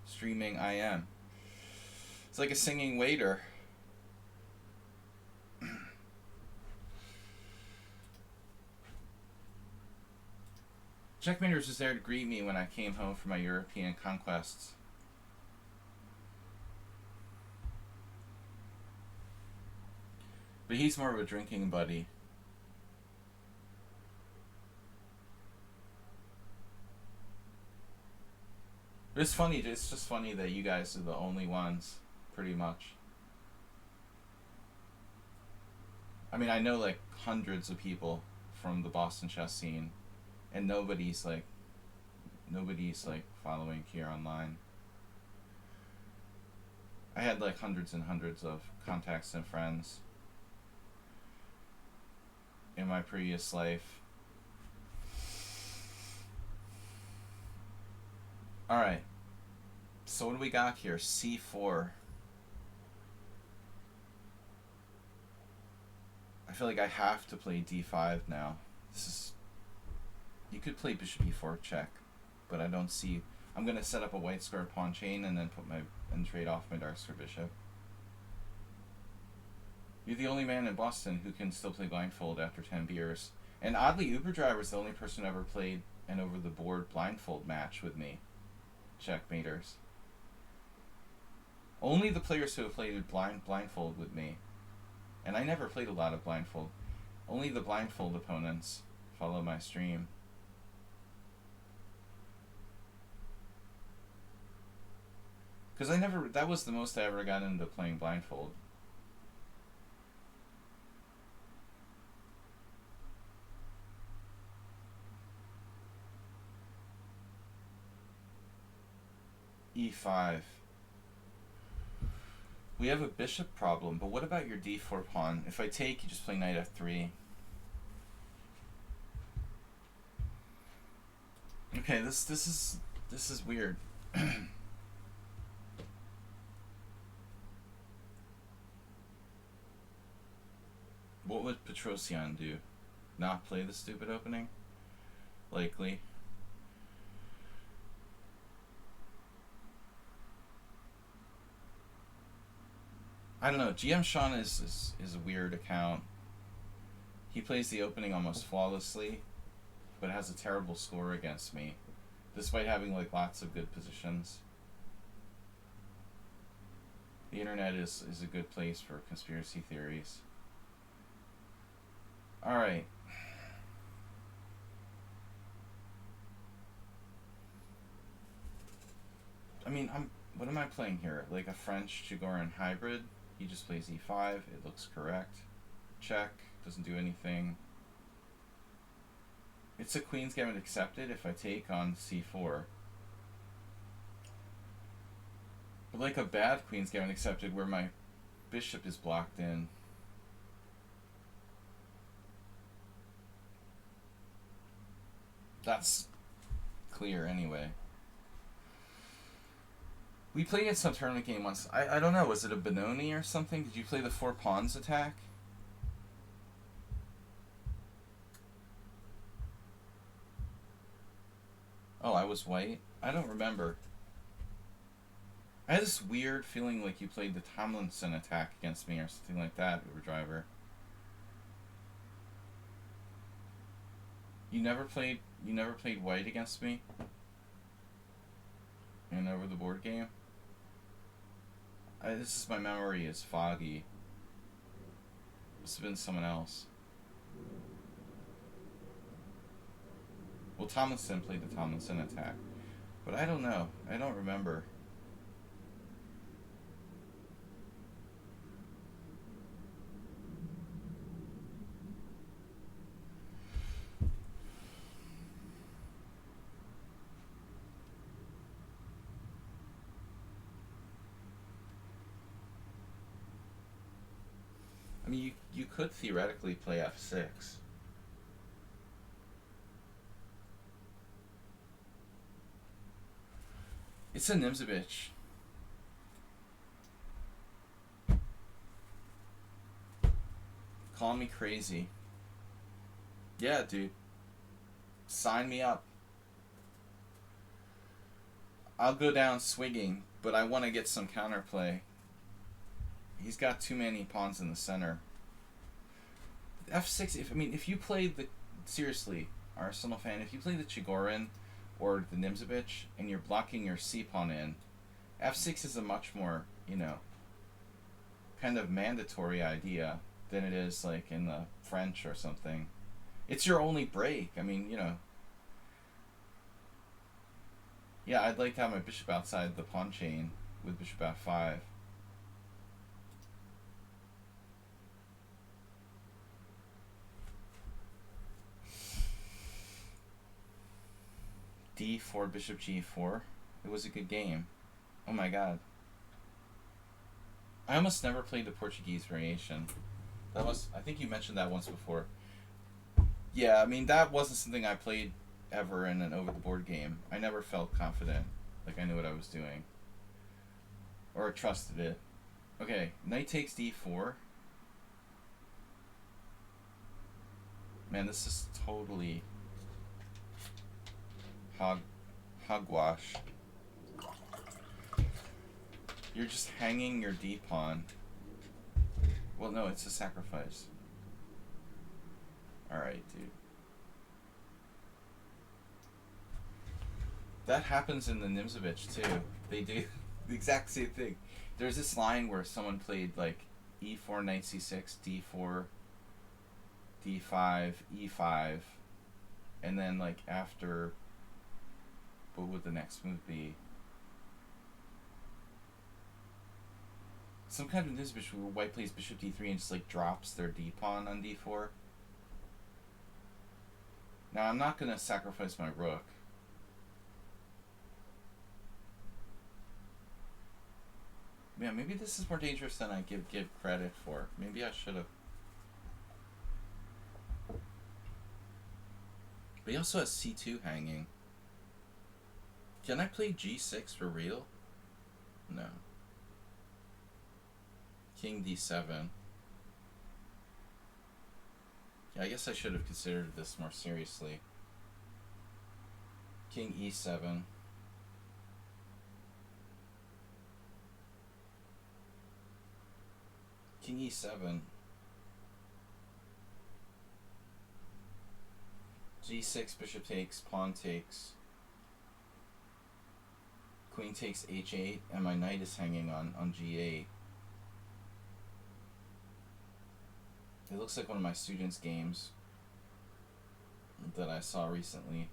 Streaming I am. It's like a singing waiter. Checkmaters was there to greet me when I came home from my European conquests. But he's more of a drinking buddy. But it's funny, it's just funny that you guys are the only ones, pretty much. I mean, I know like hundreds of people from the Boston chess scene, and nobody's like following here online. I had like hundreds and hundreds of contacts and friends in my previous life. Alright. So what do we got here? C4. I feel like I have to play D5 now. You could play bishop E4 check, but I don't see. I'm gonna set up a white square pawn chain and then trade off my dark square bishop. You're the only man in Boston who can still play blindfold after 10 beers. And oddly, Uber Driver's the only person who ever played an over-the-board blindfold match with me. Checkmaters. Only the players who have played blindfold with me. And I never played a lot of blindfold. Only the blindfold opponents follow my stream. Because that was the most I ever got into playing blindfold. E5. We have a bishop problem, but what about your D4 pawn? If I take, you just play knight F3. Okay, this is weird. What would Petrosian do? Not play the stupid opening? Likely. I don't know. GM Sean is a weird account. He plays the opening almost flawlessly, but has a terrible score against me, despite having like lots of good positions. The internet is a good place for conspiracy theories. Alright. mean, what am I playing here? Like a French Chigorin hybrid? He just plays e5. It looks correct. Check. Doesn't do anything. It's a Queen's Gambit accepted if I take on c4. But like a bad Queen's Gambit accepted where my bishop is blocked in. That's clear anyway. We played in some tournament game once. I don't know, was it a Benoni or something? Did you play the 4 pawns attack? Oh, I was white? I don't remember. I had this weird feeling like you played the Tomlinson attack against me or something like that, Uber Driver. You never played white against me? In over the board game? This is my memory is foggy. Must have been someone else. Well, Tomlinson played the Tomlinson attack. But I don't know. I don't remember. I mean, you could theoretically play f6. It's a Nimzovich. Call me crazy. Yeah, dude. Sign me up. I'll go down swinging, but I want to get some counterplay. He's got too many pawns in the center. f6, if you played the... Seriously, Arsenal fan, if you play the Chigorin or the Nimzovich and you're blocking your c-pawn in, f6 is a much more, kind of mandatory idea than it is like in the French or something. It's your only break. I mean, yeah, I'd like to have my bishop outside the pawn chain with bishop f5. d4, bishop g4. It was a good game. Oh my god. I almost never played the Portuguese variation. I think you mentioned that once before. Yeah, I mean, that wasn't something I played ever in an over-the-board game. I never felt confident, like I knew what I was doing. Or trusted it. Okay, knight takes d4. Man, this is totally hogwash. You're just hanging your d-pawn. Well, no, it's a sacrifice. Alright, dude. That happens in the Nimzovich, too. They do the exact same thing. There's this line where someone played, like, e4, knight c6, d4, d5, e5, and then, like, after... What would the next move be? Some kind of Nimzovich where white plays bishop d3 and just, like, drops their d-pawn on d4. Now, I'm not going to sacrifice my rook. Yeah, maybe this is more dangerous than I give credit for. Maybe I should have. But he also has c2 hanging. Can I play g6 for real? No. King d7. Yeah, I guess I should have considered this more seriously. King e7. King e7. g6, bishop takes, pawn takes. Queen takes h8, and my knight is hanging on g8. It looks like one of my students' games that I saw recently.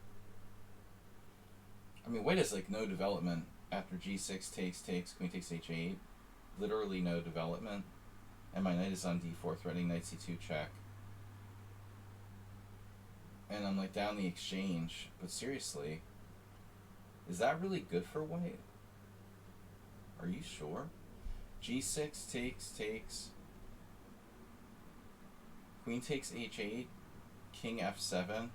I mean, white has like no development after g6 takes, queen takes h8. Literally no development. And my knight is on d4, threatening knight c2 check. And I'm like down the exchange. But seriously, is that really good for white? Are you sure? g6 takes. Queen takes h8. King f7.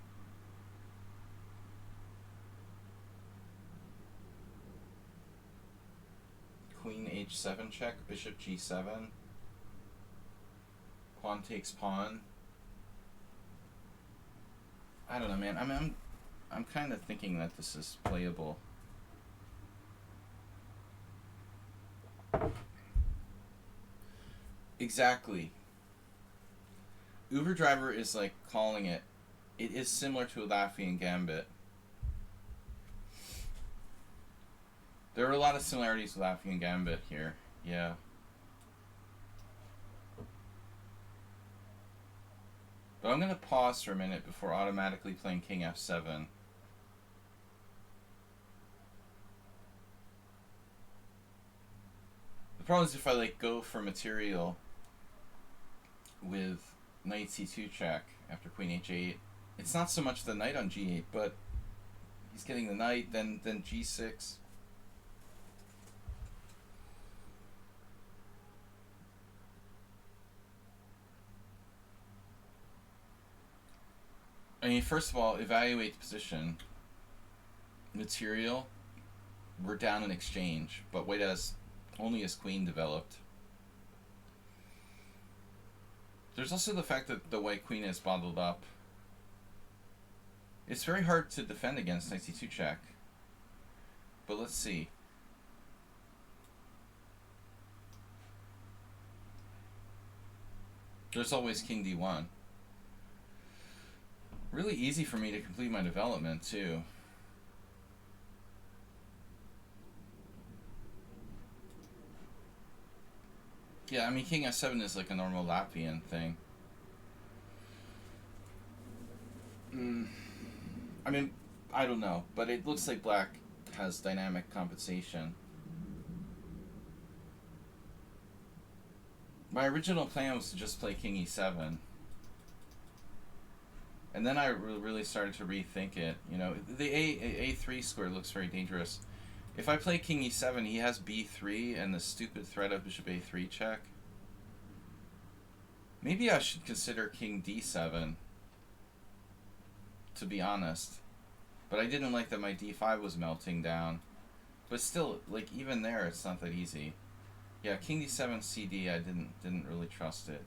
Queen h7 check. Bishop g7. Pawn takes pawn. I don't know, man. I'm kind of thinking that this is playable. Exactly. Uber Driver is like calling it. It is similar to a Latvian Gambit. There are a lot of similarities with Latvian Gambit here. Yeah. But I'm going to pause for a minute before automatically playing King f7. The problem is if I like go for material with knight c2 check after queen h8, it's not so much the knight on g8, but he's getting the knight, then g6. I mean, first of all, evaluate the position. Material, we're down in exchange, but white has only his queen developed. There's also the fact that the white queen is bottled up. It's very hard to defend against knight c2 check. But let's see. There's always king d1. Really easy for me to complete my development, too. Yeah, I mean, king f7 is like a normal Latvian thing. I mean, I don't know, but it looks like black has dynamic compensation. My original plan was to just play king e7. And then I really started to rethink it. You know, the a3 square looks very dangerous. If I play king e7, he has b3 and the stupid threat of bishop a3 check. Maybe I should consider king d7, to be honest. But I didn't like that my d5 was melting down. But still, like, even there, it's not that easy. Yeah, king d7 cd, I didn't really trust it.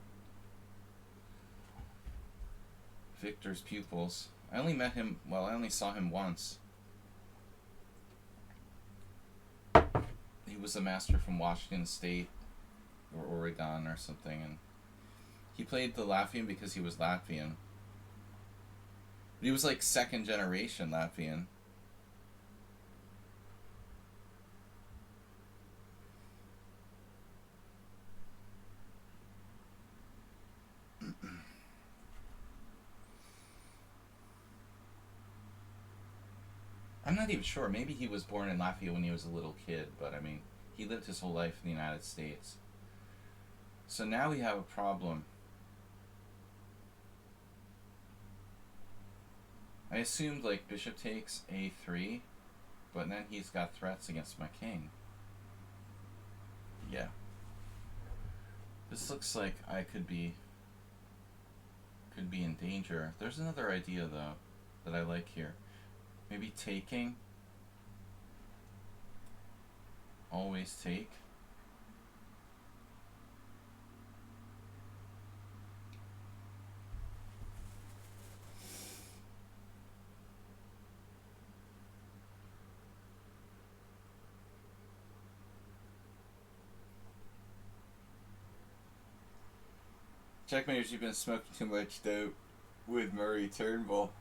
Victor's pupils. I only met him, well, I only saw him once. He was a master from Washington State or Oregon or something, and he played the Latvian because he was Latvian. But he was like second generation Latvian. I'm not even sure. Maybe he was born in Latvia when he was a little kid, but I mean, he lived his whole life in the United States. So now we have a problem. I assumed like bishop takes a3, but then he's got threats against my king. Yeah. This looks like I could be in danger. There's another idea though that I like here. Maybe taking. Always take. Checkmaters, you've been smoking too much dope with Murray Turnbull.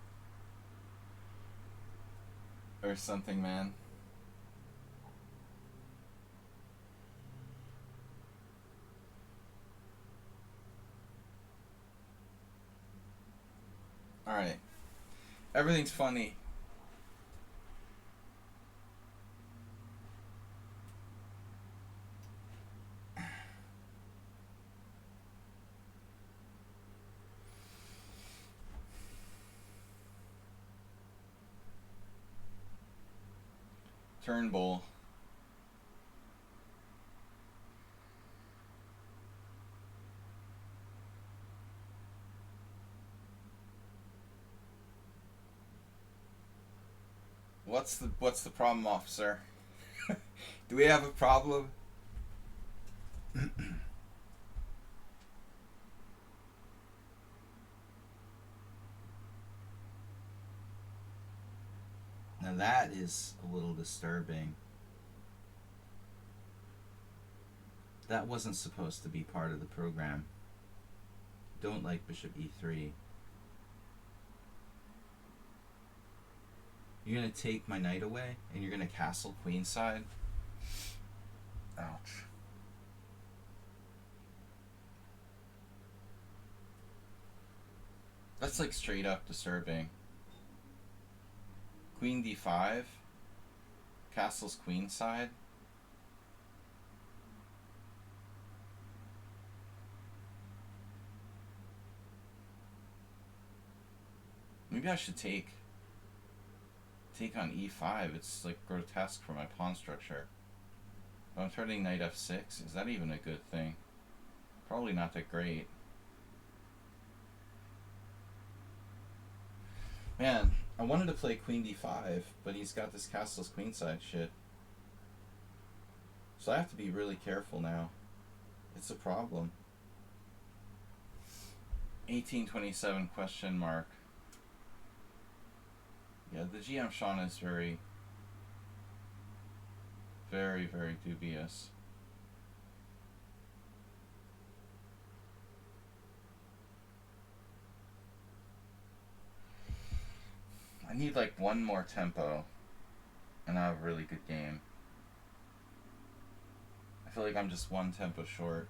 Or something, man. Alright. Everything's funny. Turnbull. What's the problem, officer? Do we have a problem? Now that is a little disturbing. That wasn't supposed to be part of the program. Don't like bishop e3. You're going to take my knight away and you're going to castle queenside? Ouch. That's like straight up disturbing. Queen d5. Castle's queenside. Maybe I should take on e5. It's like grotesque for my pawn structure. If I'm turning knight f6, is that even a good thing? Probably not that great. Man, I wanted to play queen d5, but he's got this castle's queenside shit. So I have to be really careful now. It's a problem. 1827 question mark. Yeah, the GM Sean is very, very, very dubious. I need like one more tempo and I have a really good game. I feel like I'm just one tempo short.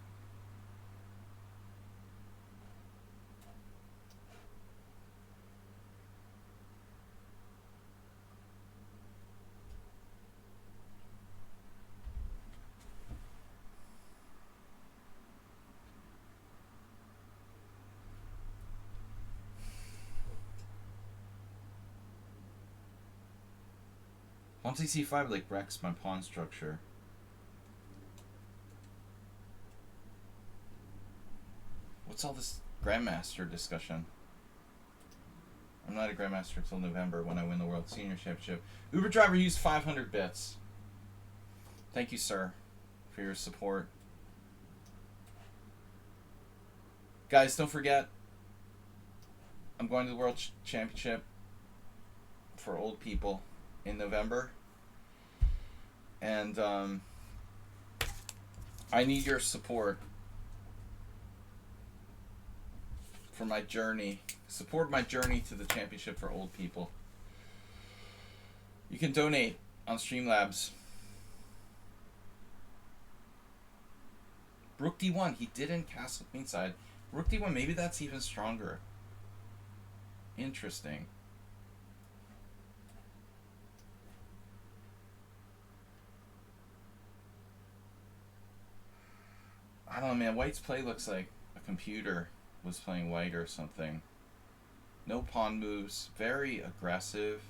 Pawn takes c5 like wrecks my pawn structure. What's all this Grandmaster discussion? I'm not a Grandmaster till November when I win the World Senior Championship. Uber driver used 500 bits. Thank you, sir, for your support. Guys, don't forget, I'm going to the World Championship for old people in November. And I need your support for my journey. Support my journey to the championship for old people. You can donate on Streamlabs. Rook d1. He didn't castle queenside. Rook d1. Maybe that's even stronger. Interesting. I don't know, man. White's play looks like a computer was playing white or something. No pawn moves. Very aggressive.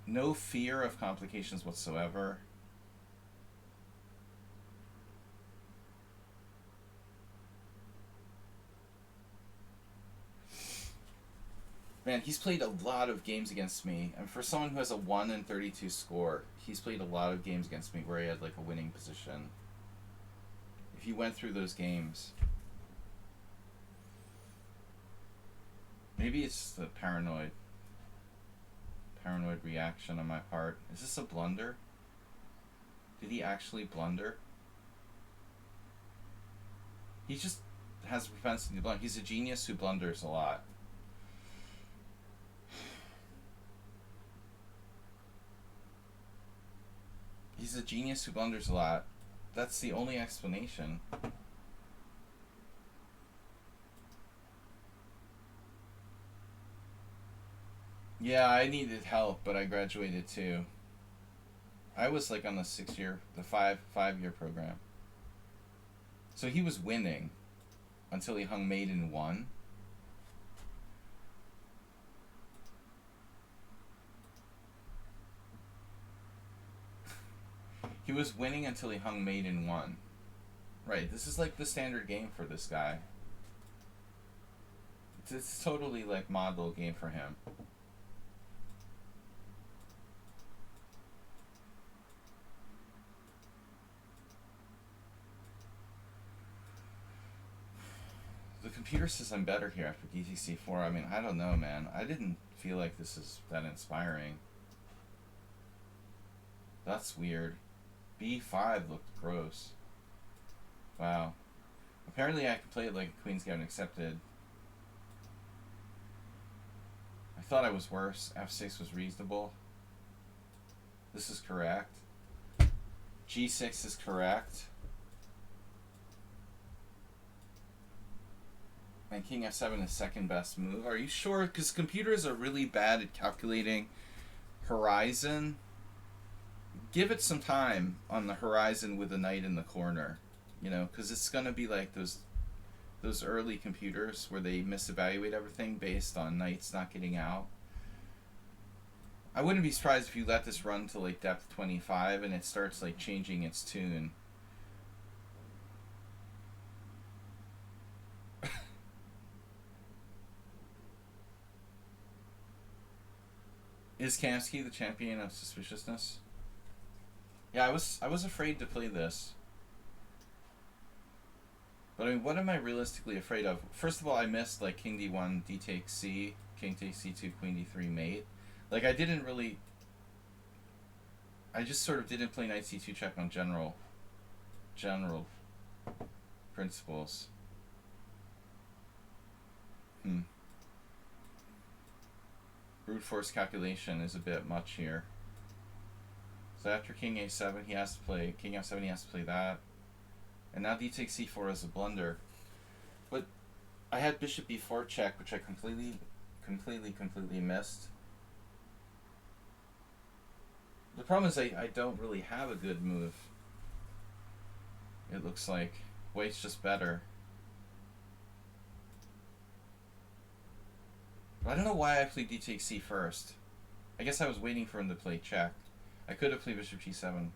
No fear of complications whatsoever. Man, he's played a lot of games against me. And for someone who has a 1-32 score, he's played a lot of games against me where he had like a winning position. If you went through those games, maybe it's the paranoid reaction on my part. Is this a blunder? Did he actually blunder? He just has a propensity to blunder. He's a genius who blunders a lot. He's a genius who blunders a lot. That's the only explanation. Yeah, I needed help, but I graduated too. I was like on the 5-year program. So he was winning until he hung mate in 1. He was winning until he hung mate in 1. Right, this is like the standard game for this guy. It's totally like model game for him. The computer says I'm better here after DTC4. I mean, I don't know, man. I didn't feel like this is that inspiring. That's weird. B5 looked gross. Wow. Apparently I could play it like a queen's getting accepted. I thought I was worse. F6 was reasonable. This is correct. G6 is correct. And King F7 is second best move. Are you sure? Because computers are really bad at calculating horizon. Give it some time on the horizon with a knight in the corner. You know, because it's going to be like those early computers where they misevaluate everything based on knights not getting out. I wouldn't be surprised if you let this run to like depth 25 and it starts like changing its tune. Is Kamsky the champion of suspiciousness? Yeah, I was afraid to play this. But I mean, what am I realistically afraid of? First of all, I missed like King D1, D takes C, King takes C2, Queen D3 mate. Like I didn't really. I just sort of didn't play Knight C2 check on general principles. Brute force calculation is a bit much here. So after King A7, he has to play King F7. He has to play that, and now D takes C4 is a blunder. But I had Bishop B4 check, which I completely missed. The problem is I don't really have a good move. It looks like White's just better. But I don't know why I played D takes C first. I guess I was waiting for him to play check. I could have played Bishop G7.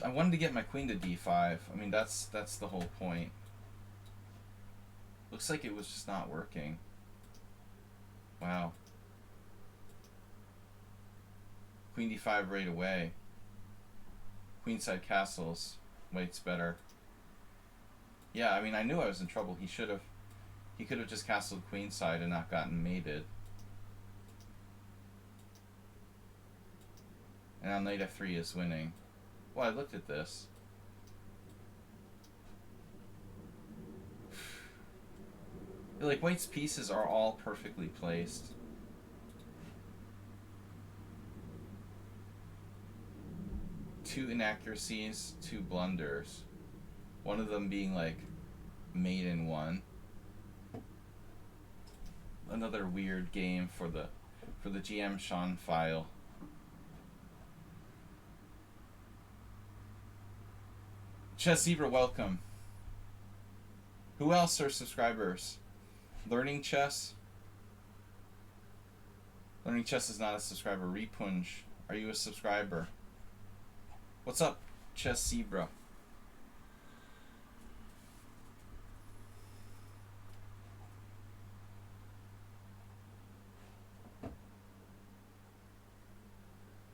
I wanted to get my queen to D5. I mean, that's the whole point. Looks like it was just not working. Wow. Queen D5 right away. Queenside castles. White's better. Yeah, I mean, I knew I was in trouble. He could have just castled queenside and not gotten mated. And now knight F3 is winning. Well, I looked at this. Like, White's pieces are all perfectly placed. Two inaccuracies, two blunders. One of them being like mate in 1. Another weird game for the GM Sean file. Chess Zebra, welcome. Who else are subscribers? Learning Chess? Learning Chess is not a subscriber. Repunj, are you a subscriber? What's up, Chess Zebra?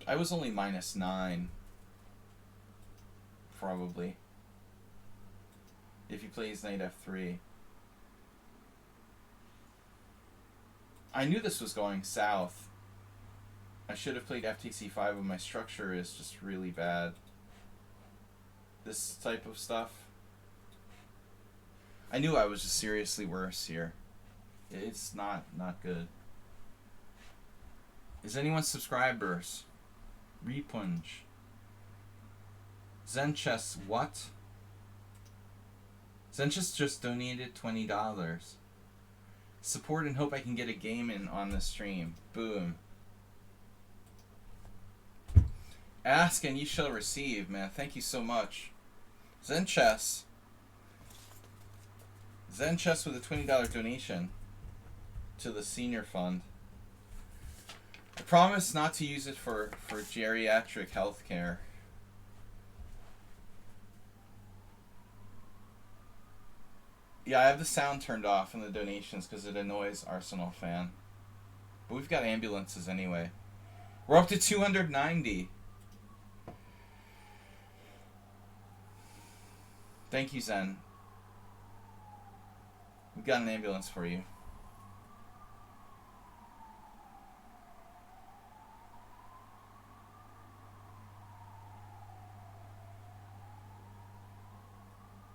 I was only -9. Probably. If he plays knight F3. I knew this was going south. I should have played FTC5, but my structure is just really bad. This type of stuff. I knew I was just seriously worse here. It's not good. Is anyone subscribers? Repunj. Zenchess, what? Zenchess just donated $20. Support and hope I can get a game in on the stream. Boom. Ask and you shall receive, man. Thank you so much. Zenchess. Zenchess with a $20 donation to the senior fund. Promise not to use it for geriatric health care. Yeah, I have the sound turned off in the donations because it annoys Arsenal fan. But we've got ambulances anyway. We're up to 290. Thank you, Zen. We've got an ambulance for you.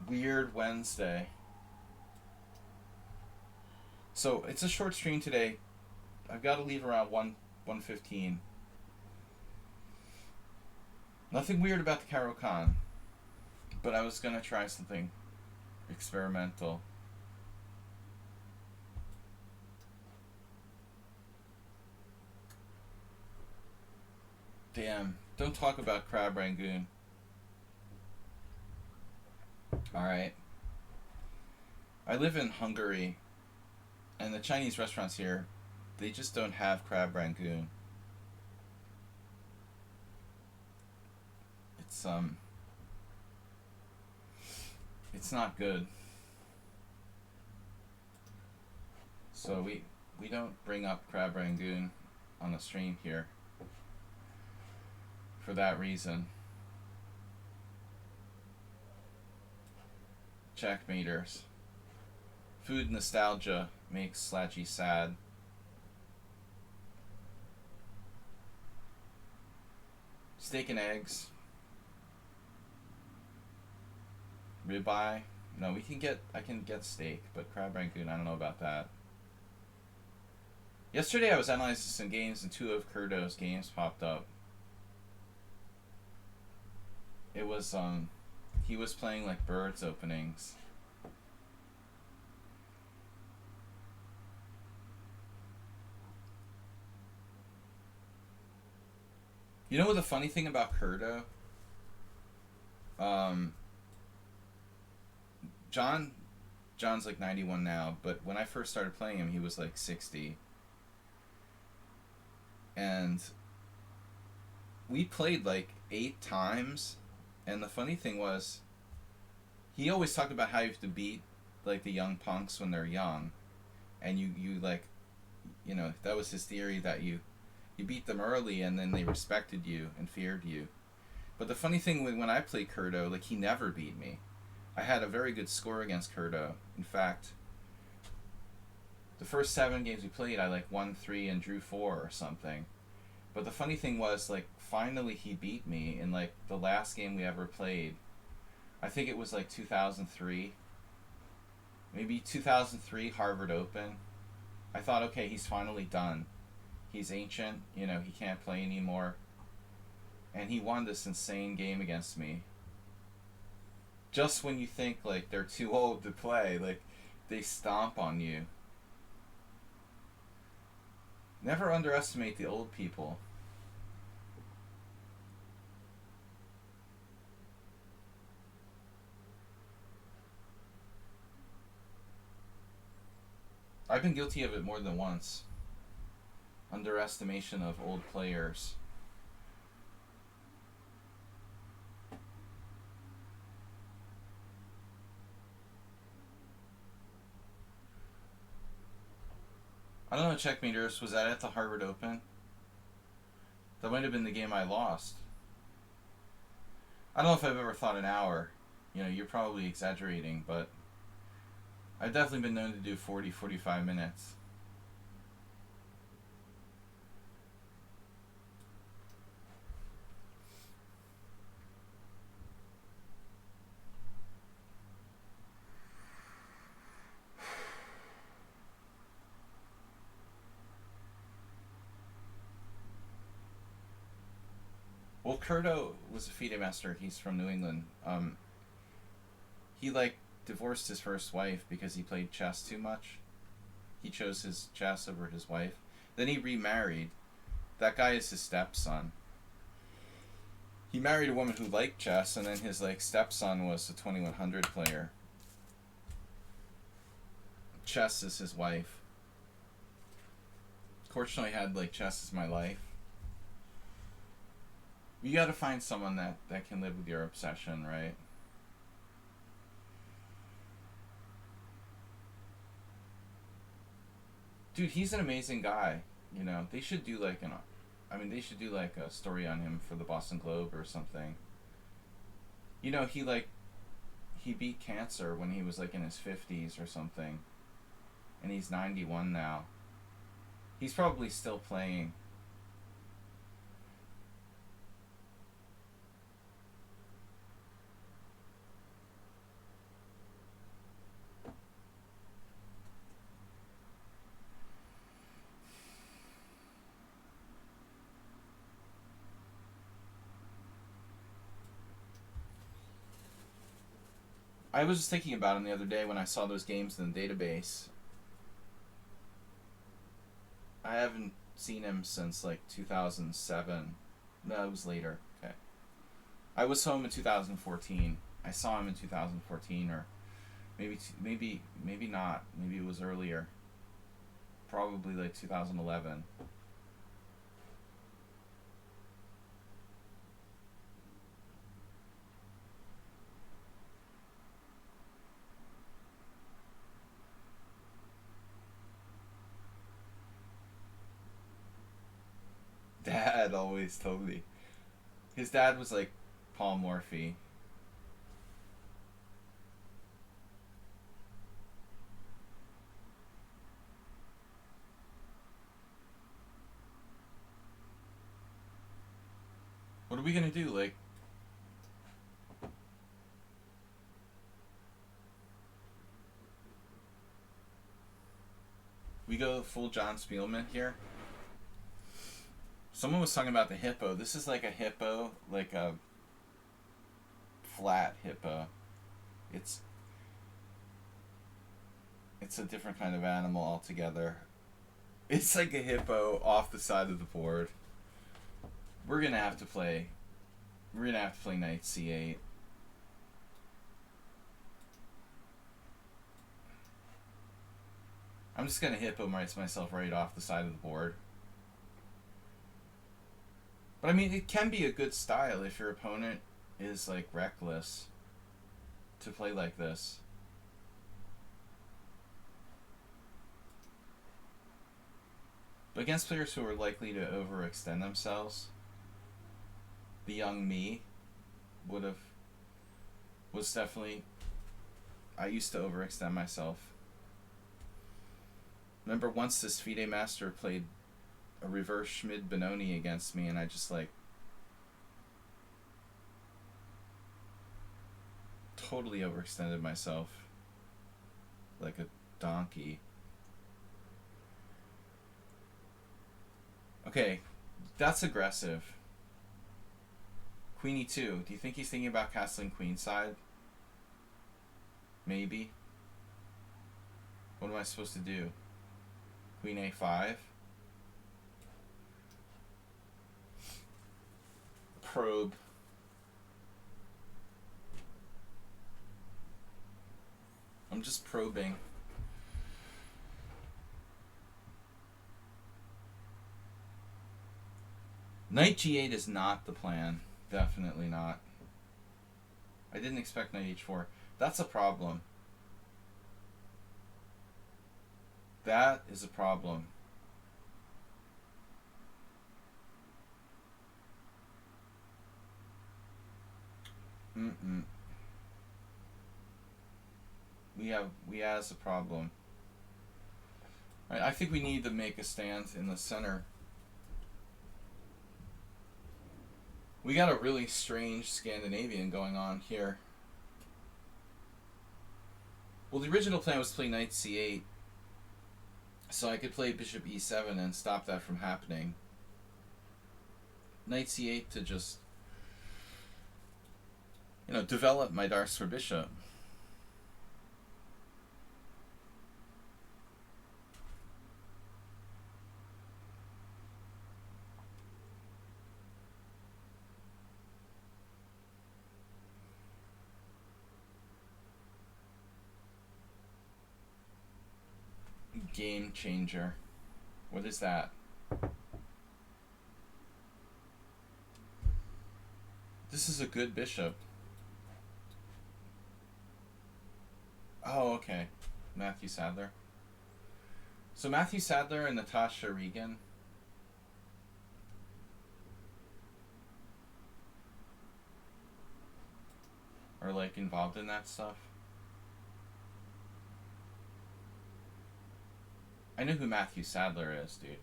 Weird Wednesday. So it's a short stream today. I've got to leave around 1:15. Nothing weird about the Caro-Kann, but I was gonna try something experimental. Damn, don't talk about crab rangoon. Alright. I live in Hungary, and the Chinese restaurants here, they just don't have crab rangoon. It's not good. So we don't bring up crab rangoon on the stream here for that reason. Checkmaters. Food nostalgia makes Slatchy sad. Steak and eggs. Ribeye. No, I can get steak, but crab rangoon, I don't know about that. Yesterday I was analyzing some games and two of Kurdo's games popped up. It was, he was playing like birds openings. You know what the funny thing about Kurdo? John's like 91 now, but when I first started playing him, he was like 60. And we played like 8 times, and the funny thing was, he always talked about how you have to beat like the young punks when they're young, and you like, you know, that was his theory, that you beat them early and then they respected you and feared you. But the funny thing when I played Kurdo, like, he never beat me. I had a very good score against Kurdo. In fact, the first 7 games we played, I like won 3 and drew 4 or something. But the funny thing was, like, finally he beat me in like the last game we ever played. I think it was like 2003. Maybe 2003 Harvard Open. I thought, okay, he's finally done. He's ancient, you know, he can't play anymore. And he won this insane game against me. Just when you think, like, they're too old to play, like, they stomp on you. Never underestimate the old people. I've been guilty of it more than once. Underestimation of old players. I don't know, Checkmaters, was that at the Harvard Open? That might have been the game I lost. I don't know if I've ever thought an hour. You know, you're probably exaggerating, but I've definitely been known to do 40, 45 minutes. Well, Kurdo was a FIDE master. He's from New England. He, like, divorced his first wife because he played chess too much. He chose his chess over his wife. Then he remarried. That guy is his stepson. He married a woman who liked chess, and then his, like, stepson was a 2100 player. Chess is his wife. Fortunately, I had like chess as my life. You got to find someone that can live with your obsession, right? Dude, he's an amazing guy. You know, they should do like they should do like a story on him for the Boston Globe or something. You know, he beat cancer when he was like in his 50s or something, and he's 91 now. He's probably still playing. I was just thinking about him the other day when I saw those games in the database. I haven't seen him since like 2007. No, it was later. Okay. I was home in 2014. I saw him in 2014, or maybe not. Maybe it was earlier. Probably like 2011. Dad always told me. His dad was like Paul Morphy. What are we gonna do? Like, we go full John Spielman here? Someone was talking about the hippo. This is like a hippo, like a flat hippo. It's it's a different kind of animal altogether. It's like a hippo off the side of the board. We're gonna have to play. We're gonna have to play knight c8. I'm just gonna hippo myself right off the side of the board. But I mean, it can be a good style if your opponent is like reckless to play like this. But against players who are likely to overextend themselves, the young me would have was definitely. I used to overextend myself. Remember once this FIDE master played a reverse Schmid Benoni against me, and I just like totally overextended myself like a donkey. Okay, that's aggressive. Queen e2. Do you think he's thinking about castling queenside? Maybe. What am I supposed to do? Queen a5? Probe. I'm just probing. Knight g8 is not the plan. Definitely not. I didn't expect knight h4. That's a problem. That is a problem. Mm-mm. We has a problem. Right, I think we need to make a stand in the center. We got a really strange Scandinavian going on here. Well, the original plan was to play knight c8, so I could play bishop e7 and stop that from happening. Knight c8 to just, develop my darks for bishop. Game changer. What is that? This is a good bishop. Oh, okay. Matthew Sadler. So Matthew Sadler and Natasha Regan. Are like involved in that stuff. I know who Matthew Sadler is, dude.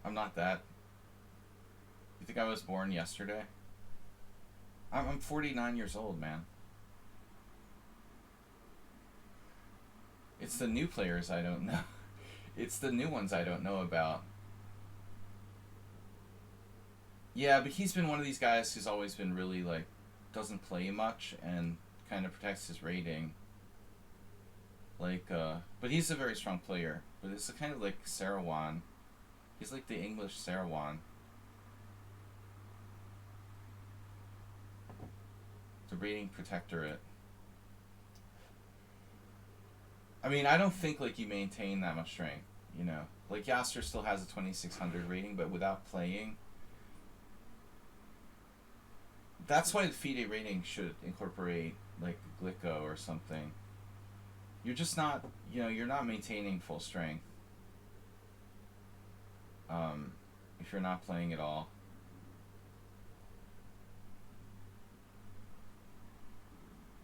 I'm not that. You think I was born yesterday? I'm 49 years old, man. It's the new players I don't know. It's the new ones I don't know about. Yeah, but he's been one of these guys who's always been really, like, doesn't play much and kind of protects his rating. Like, but he's a very strong player. But it's kind of like Sarawan. He's like the English Sarawan. The rating protectorate. I mean, I don't think, like, you maintain that much strength, you know? Like, Yasser still has a 2600 rating, but without playing. That's why the FIDE rating should incorporate, like, Glico or something. You're just not, you know, you're not maintaining full strength. If you're not playing at all.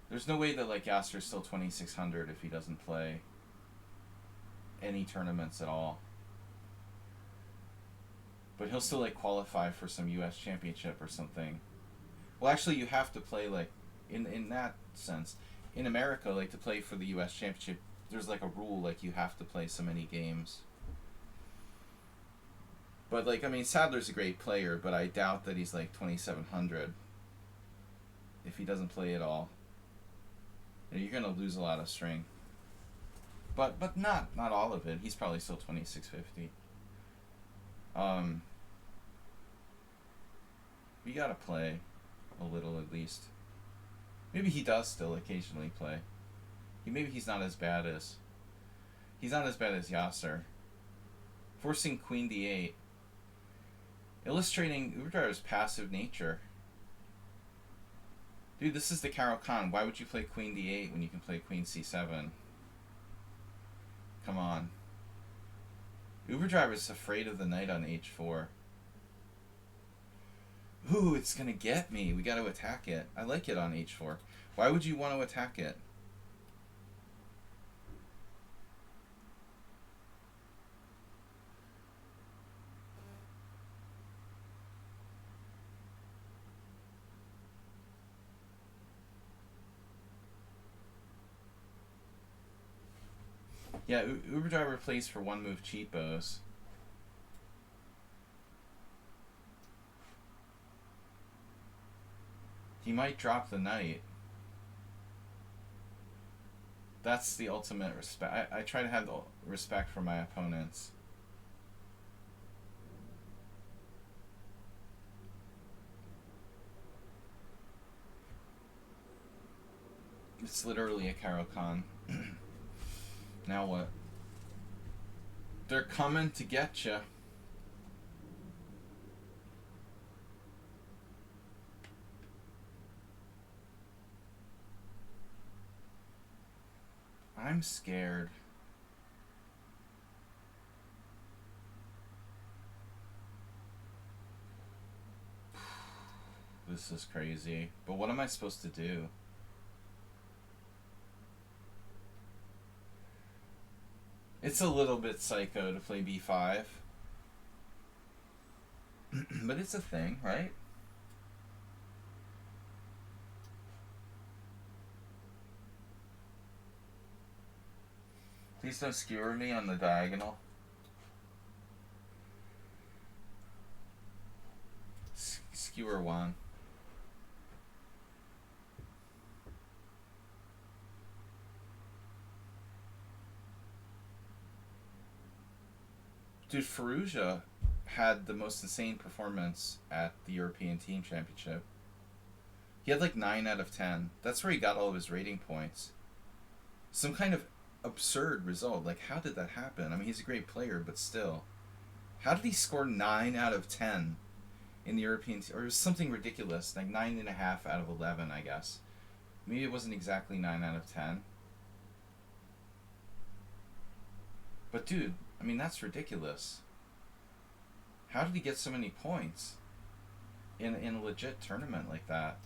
There's no way that, like, Yasser's still 2600 if he doesn't play any tournaments at all. But he'll still, like, qualify for some US championship or something. Well, actually, you have to play, like, in that sense. In America, like, to play for the US championship, there's, like, a rule, like, you have to play so many games. But, like, I mean, Sadler's a great player, but I doubt that he's, like, 2700 if he doesn't play at all. You know, you're going to lose a lot of strength. But not all of it. He's probably still 2650. You got to play a little at least. Maybe he does still occasionally play. Maybe he's not as bad as... He's not as bad as Yasser. Forcing Queen D8. Illustrating Uberdriver's passive nature. Dude, this is the Caro Kann. Why would you play Queen D8 when you can play Queen C7? Come on. Uberdriver's afraid of the knight on H4. Ooh, it's gonna get me. We gotta attack it. I like it on H4. Why would you want to attack it? Yeah, Uberdriver plays for one move cheapos. He might drop the knight. That's the ultimate respect. I try to have the respect for my opponents. It's literally a Caro Kann. Now what? They're coming to get you. I'm scared. This is crazy. But what am I supposed to do? It's a little bit psycho to play b5. But it's a thing, right? Please don't skewer me on the diagonal. Skewer one. Dude, Fallujah had the most insane performance at the European Team Championship. He had like 9 out of 10. That's where he got all of his rating points. Some kind of absurd result. Like, how did that happen? I mean, he's a great player, but still. How did he score 9 out of 10 in the European, or it was something ridiculous, like 9.5 out of 11, I guess. Maybe it wasn't exactly 9 out of 10. But dude, I mean, that's ridiculous. How did he get so many points in a legit tournament like that?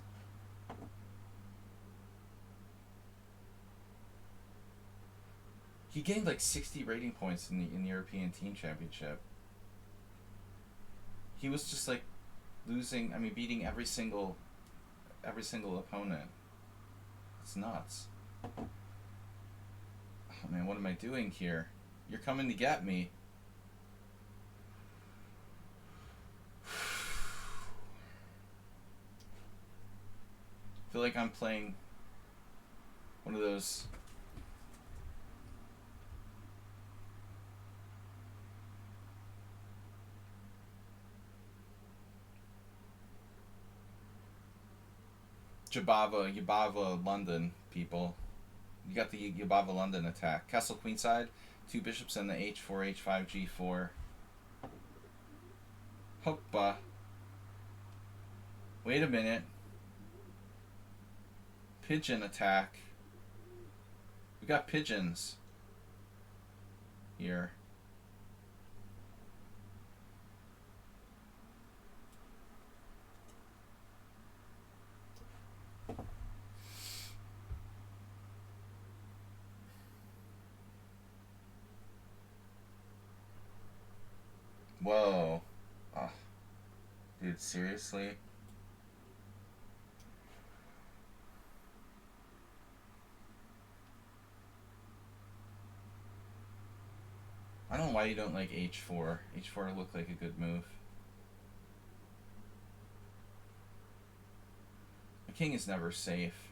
He gained like 60 rating points in the European Team Championship. He was just like losing. I mean, beating every single opponent. It's nuts. Oh man, what am I doing here? You're coming to get me. I feel like I'm playing one of those Yabava London people. You got the Yabava London attack. Castle queenside, 2 bishops and the h4, h5, g4. Hoppa. Wait a minute. Pigeon attack. We got pigeons here. Whoa. Oh. Dude, seriously? I don't know why you don't like h4. h4 looked like a good move. The king is never safe.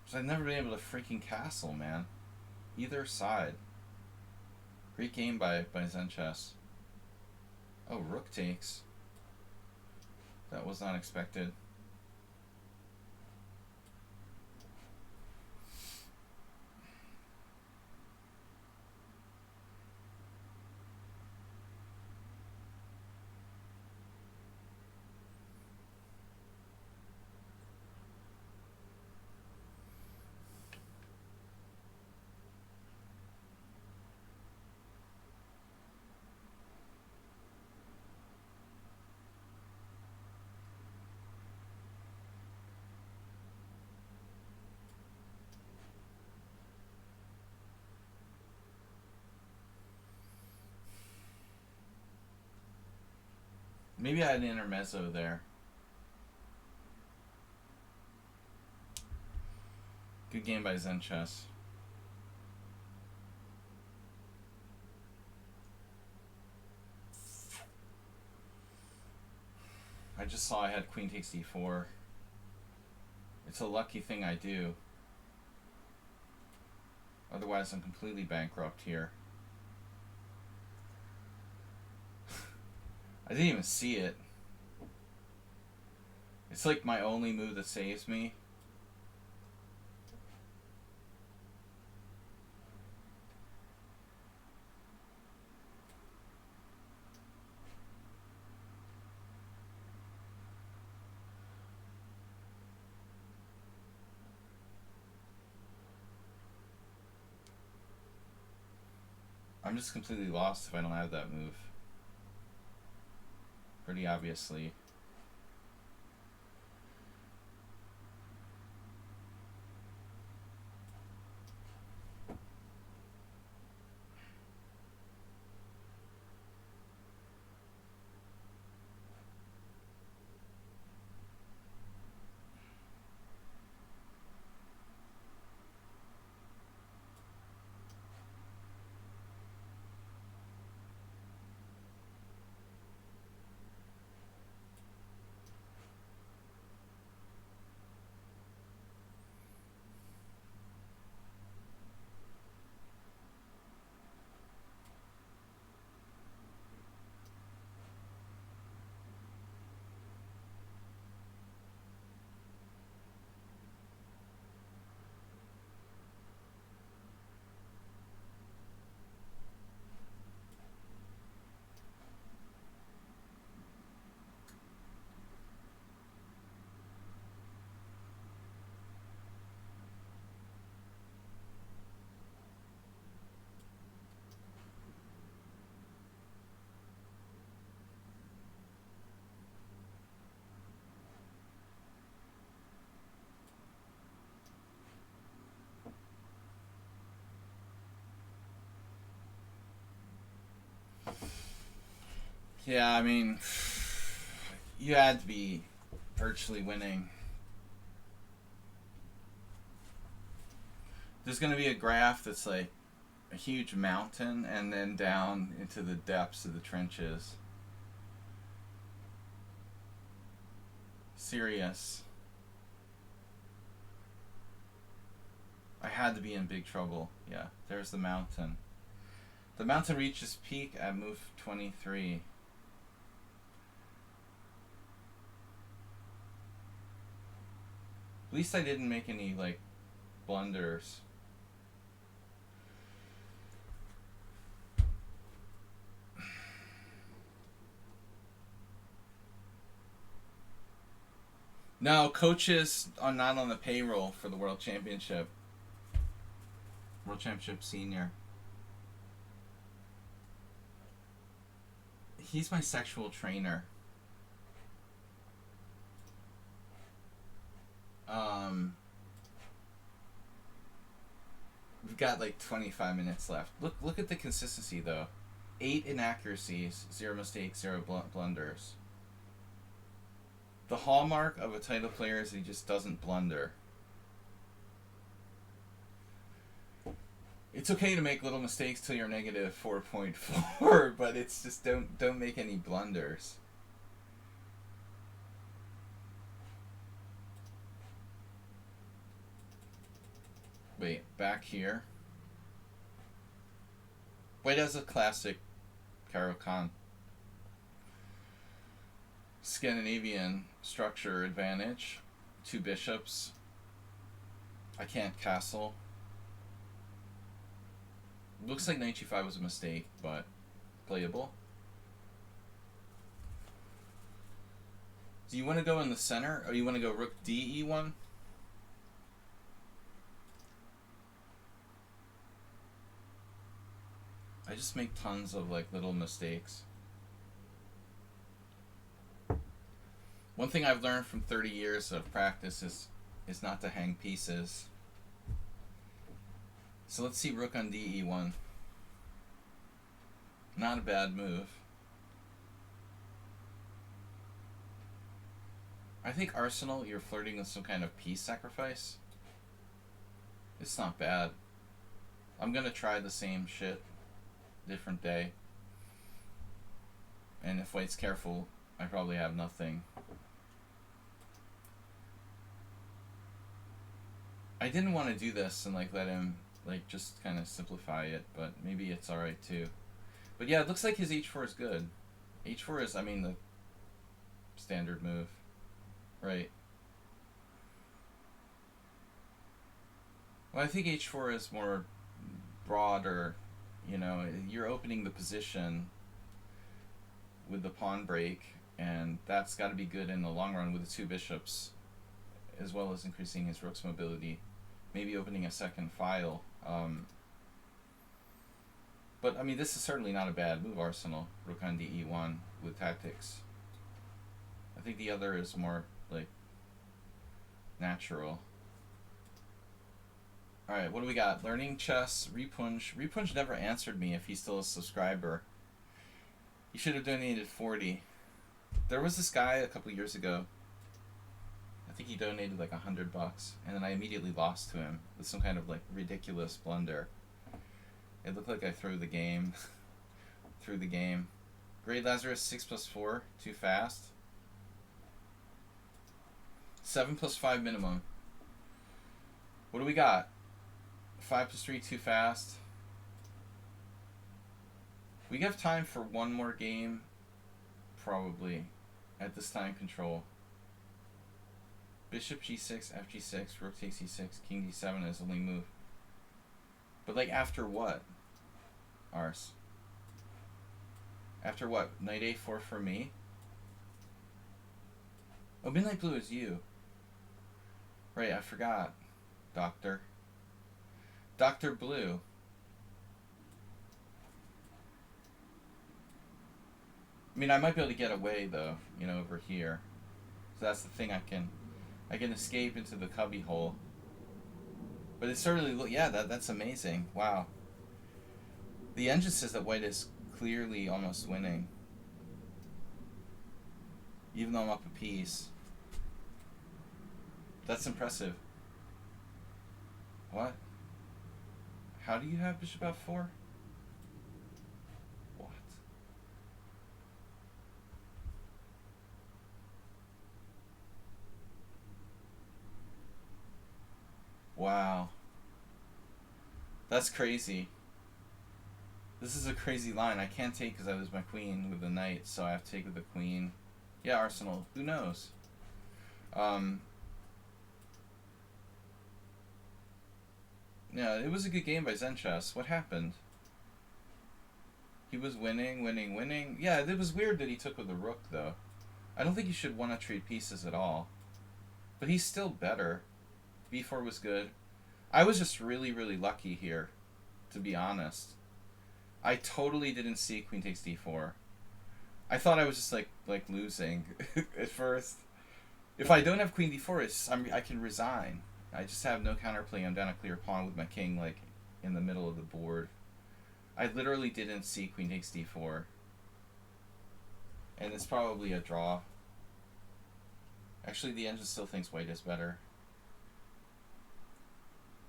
So I've never been able to freaking castle, man. Either side. Great game by Zen Chess. Oh, rook takes. That was not expected. Maybe I had an intermezzo there. Good game by Zen Chess. I just saw I had queen takes d4. It's a lucky thing I do. Otherwise I'm completely bankrupt here. I didn't even see it. It's like my only move that saves me. I'm just completely lost if I don't have that move. Pretty obviously. Yeah, I mean, you had to be virtually winning. There's going to be a graph that's like a huge mountain and then down into the depths of the trenches. Serious. I had to be in big trouble. Yeah, there's the mountain. The mountain reaches peak at move 23. At least I didn't make any, like, blunders. No, coaches are not on the payroll for the World Championship. World Championship Senior. He's my sexual trainer. We've got like 25 minutes left. Look at the consistency though. 8 inaccuracies, 0 mistakes, 0 blunders. The hallmark of a title player is he just doesn't blunder. It's okay to make little mistakes till you're negative 4.4, but it's just don't make any blunders. Wait, back here. White has a classic Caro-Kann. Scandinavian structure advantage. 2 bishops. I can't castle. Looks like knight g5 was a mistake, but playable. Do you want to go in the center, or you want to go rook d e1? I just make tons of like little mistakes. One thing I've learned from 30 years of practice is not to hang pieces. So let's see rook on de1. Not a bad move. I think Arsenal, you're flirting with some kind of piece sacrifice. It's not bad. I'm gonna try the same shit. Different day. And if White's careful, I probably have nothing. I didn't want to do this and like let him like just kind of simplify it, but maybe it's alright too. But yeah, it looks like his h4 is good. h4 is, I mean, the standard move. Right. Well, I think h4 is more broader. You know, you're opening the position with the pawn break, and that's got to be good in the long run with the 2 bishops, as well as increasing his rook's mobility. Maybe opening a second file. But, I mean, this is certainly not a bad move, Arsenal. Rook on de1 with tactics. I think the other is more, like, natural. Alright, what do we got? Learning chess, Repunj. Repunj never answered me if he's still a subscriber. He should have donated 40. There was this guy a couple years ago. I think he donated like $100, and then I immediately lost to him with some kind of like ridiculous blunder. It looked like I threw the game. Threw the game. Great Lazarus 6+4, too fast. 7+5 minimum. What do we got? 5+3, too fast. We have time for one more game, probably, at this time control. Bishop g6, fg6, rook takes e6, king d7 is only move. But like after what? Ars. After what? Knight a4 for me? Oh, Midnight Blue is you. Right, I forgot. Doctor. Dr. Blue. I mean, I might be able to get away though, you know, over here. So that's the thing, I can escape into the cubby hole. But it's certainly, yeah, that's amazing. Wow. The engine says that White is clearly almost winning. even though I'm up a piece. That's impressive. What? How do you have bishop f4? What? Wow. That's crazy. This is a crazy line. I can't take because I lose my queen with the knight, so I have to take with the queen. Yeah, Arsenal. Who knows? Yeah, it was a good game by Zenchess. What happened? He was winning, winning, winning. Yeah, it was weird that he took with the rook, though. I don't think you should want to trade pieces at all. But he's still better. b4 was good. I was just really, really lucky here, to be honest. I totally didn't see queen takes d4. I thought I was just like losing at first. If I don't have queen d4, I can resign. I just have no counterplay. I'm down a clear pawn with my king like in the middle of the board. I literally didn't see queen takes d4. And it's probably a draw. Actually, the engine still thinks white is better.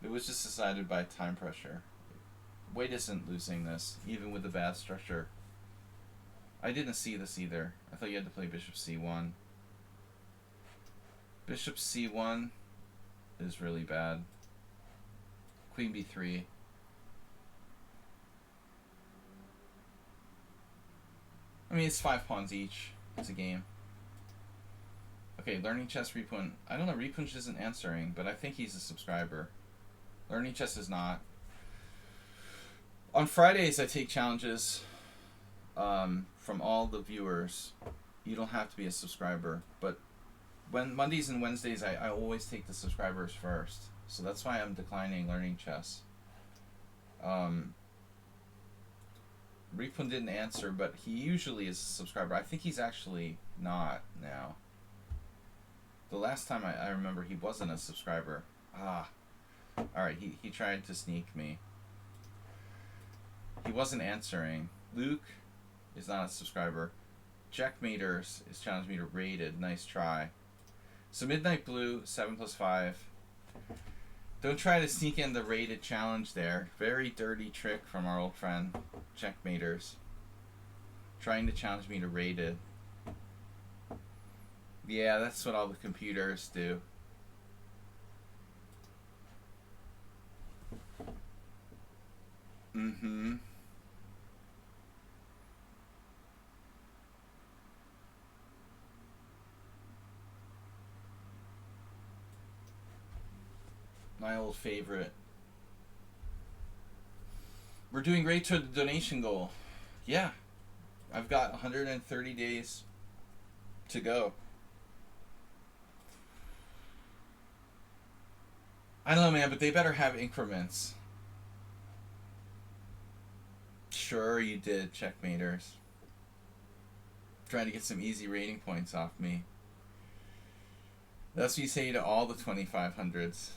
It was just decided by time pressure. White isn't losing this, even with the bad structure. I didn't see this either. I thought you had to play bishop c1. Bishop c1 is really bad. Queen b3. I mean, it's 5 pawns each. It's a game. Okay, Learning Chess Repun. I don't know, Repunch isn't answering, but I think he's a subscriber. Learning Chess is not. On Fridays, I take challenges from all the viewers. You don't have to be a subscriber, but when Mondays and Wednesdays, I always take the subscribers first. So that's why I'm declining Learning Chess. Ripun didn't answer, but he usually is a subscriber. I think he's actually not now. The last time I remember, he wasn't a subscriber. Alright, he tried to sneak me. He wasn't answering. Luke is not a subscriber. Checkmaters is challenging me to rated. Nice try. So Midnight Blue, 7+5. Don't try to sneak in the rated challenge there. Very dirty trick from our old friend, Checkmaters. Trying to challenge me to rated. Yeah, that's what all the computers do. Mm-hmm. My old favorite. We're doing great toward the donation goal. Yeah. I've got 130 days to go. I don't know, man, but they better have increments. Sure you did, Checkmaters. Trying to get some easy rating points off me. That's what you say to all the 2500s.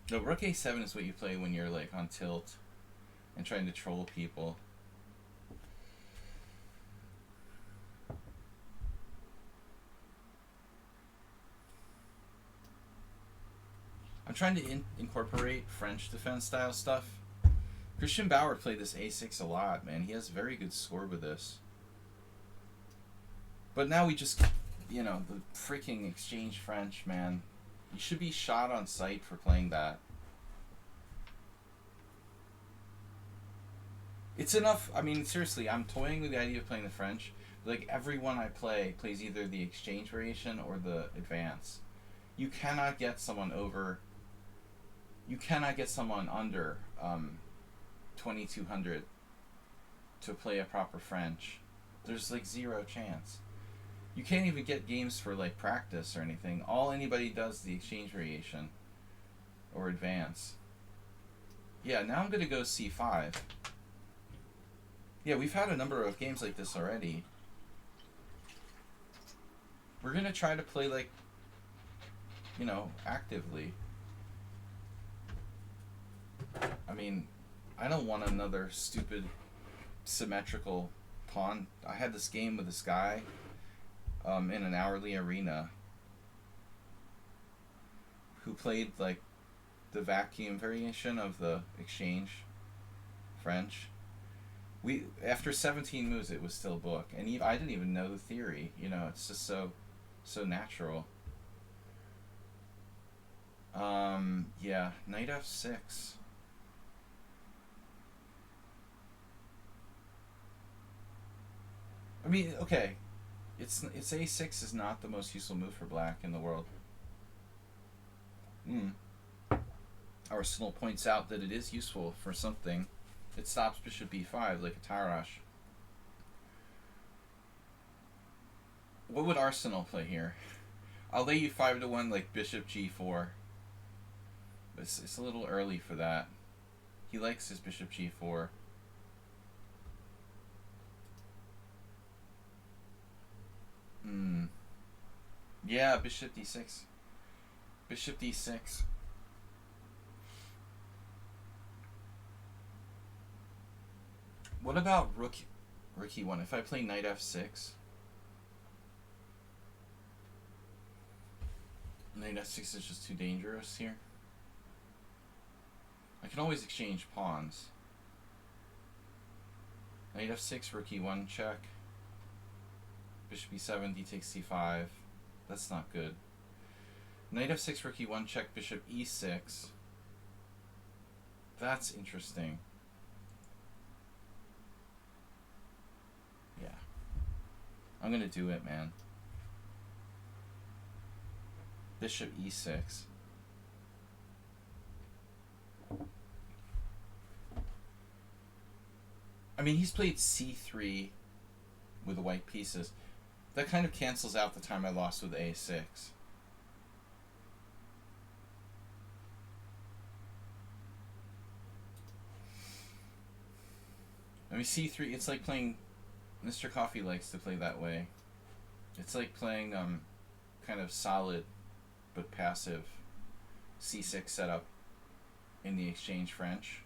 No, Rook A7 is what you play when you're like on tilt and trying to troll people. I'm trying to incorporate French defense style stuff. Christian Bauer played this A6 a lot, man. He has a very good score with this. But now we just, you know, the freaking exchange French, man. You should be shot on sight for playing that. It's enough. I mean, seriously, I'm toying with the idea of playing the French. Like, everyone I play plays either the exchange variation or the advance. You cannot get someone over... You cannot get someone under 2200 to play a proper French. There's like zero chance. You can't even get games for like practice or anything. All anybody does is the exchange variation or advance. Yeah, now I'm going to go c5. Yeah, we've had a number of games like this already. We're going to try to play like, you know, actively. mean, I don't want another stupid symmetrical pawn. I had this game with this guy in an hourly arena who played like the vacuum variation of the exchange French. We after 17 moves it was still book, and I didn't even know the theory. You know, it's just so natural. Yeah, knight f6. I mean, okay, it's a6 is not the most useful move for black in the world. Arsenal points out that it is useful for something. It stops bishop b5 like a Tarash. What would Arsenal play here? I'll lay you 5-1 like bishop g4. But it's a little early for that. He likes his bishop g4. Yeah, bishop d6. Bishop d6. What about rook e1? If I play knight f6, knight f6 is just too dangerous here. I can always exchange pawns. Knight f6, rook e1 check. Bishop e7, d takes c5. That's not good. Knight f6, rook e1 check, bishop e6. That's interesting. Yeah. I'm gonna do it, man. Bishop e6. I mean, he's played c3 with the white pieces. That kind of cancels out the time I lost with a6. I mean, c3, it's like playing... Mr. Coffee likes to play that way. It's like playing kind of solid but passive c6 setup in the exchange French.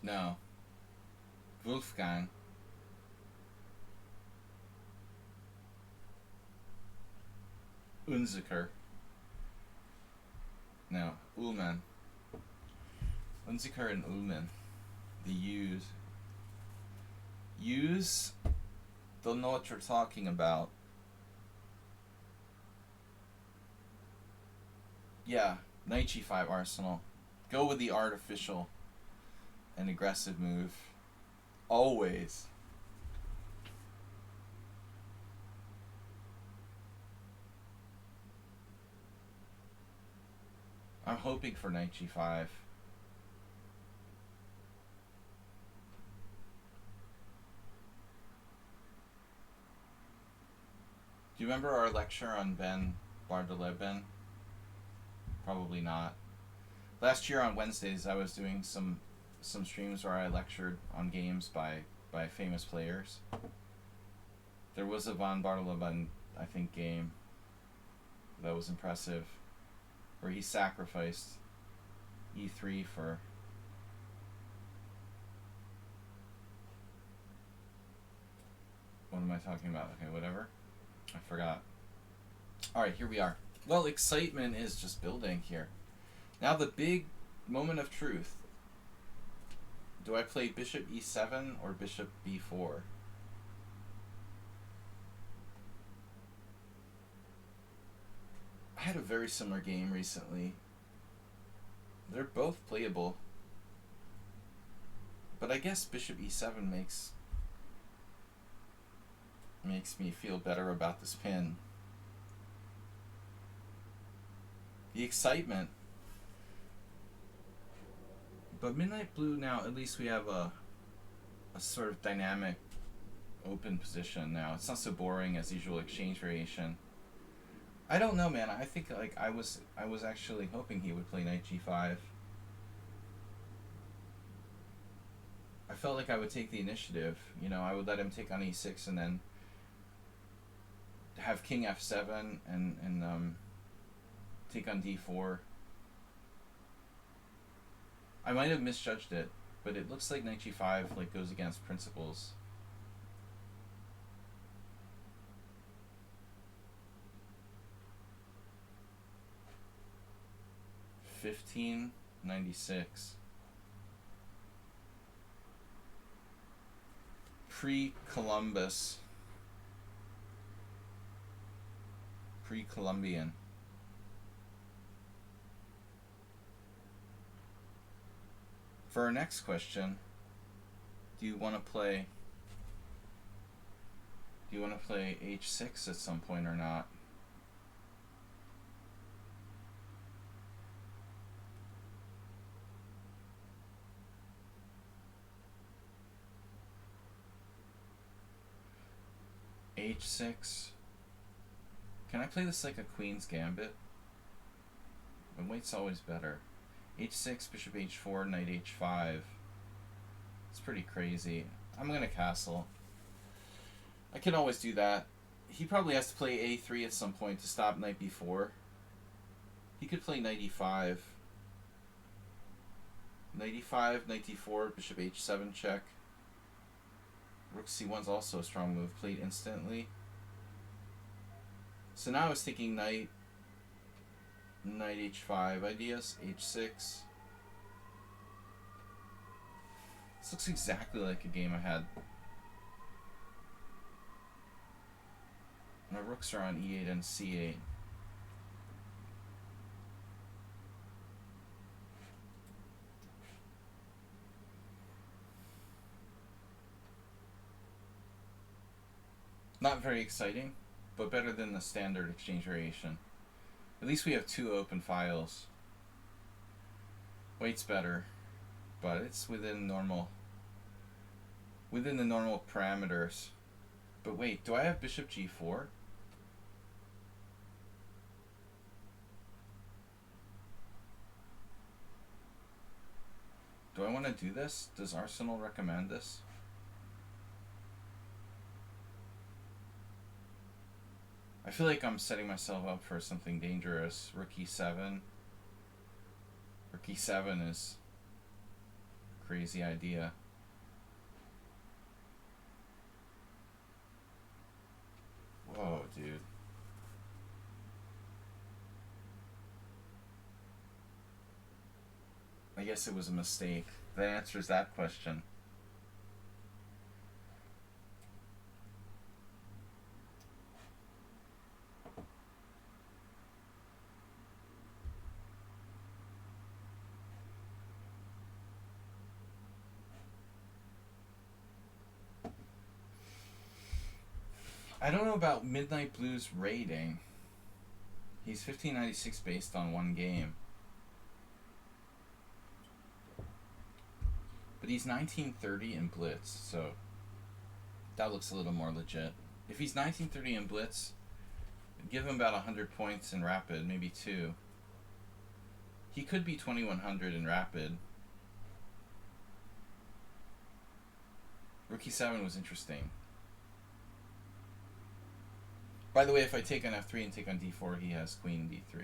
No. Wolfgang. Unziker. No. Ullmann. Unziker and Ullmann. The U's. U's don't know what you're talking about. Yeah. Knight g5 Arsenal. Go with the artificial and aggressive move. Always. I'm hoping for knight g5. Do you remember our lecture on Ben Bardaleben? Probably not. Last year on Wednesdays I was doing some streams where I lectured on games by famous players. There was a Von Bartoleben, I think, game that was impressive, where he sacrificed e3 for... What am I talking about? Okay, whatever. I forgot. Alright, here we are. Well, excitement is just building here. Now the big moment of truth. Do I play bishop e7 or bishop b4? I had a very similar game recently. They're both playable. But I guess bishop e7 makes me feel better about this pin. The excitement. But midnight blue now, at least we have a sort of dynamic open position now. It's not so boring as usual exchange variation. I don't know, man. I think like I was actually hoping he would play knight g5. I felt like I would take the initiative. You know, I would let him take on e6 and then have king f7 and take on d4. I might have misjudged it, but it looks like knight g5 like goes against principles. $15.96. Pre-Columbus. Pre-Columbian. For our next question, do you want to play h6 at some point or not? h6. Can I play this like a queen's gambit? The weight's always better. h6, bishop h4, knight h5. It's pretty crazy. I'm gonna castle. I can always do that. He probably has to play a3 at some point to stop knight b4. He could play knight e5. Knight e5, knight d4, bishop h7 check. Rook c1 is also a strong move, played instantly. So now I was thinking knight h5 ideas, h6. This looks exactly like a game I had. My rooks are on e8 and c8. Not very exciting, but better than the standard exchange variation. At least we have two open files. Weight's better, but it's within the normal parameters. But wait, do I have bishop g4? Do I want to do this? Does Arsenal recommend this? I feel like I'm setting myself up for something dangerous. Rook e7. Rook e7 is a crazy idea. Whoa, dude. I guess it was a mistake. That answers that question. I don't know about Midnight Blue's rating. He's 1596 based on one game. But he's 1930 in Blitz, so that looks a little more legit. If he's 1930 in Blitz, give him about 100 points in Rapid, maybe 2. He could be 2100 in Rapid. Rook e7 was interesting. By the way, if I take on f3 and take on d4, he has queen d3.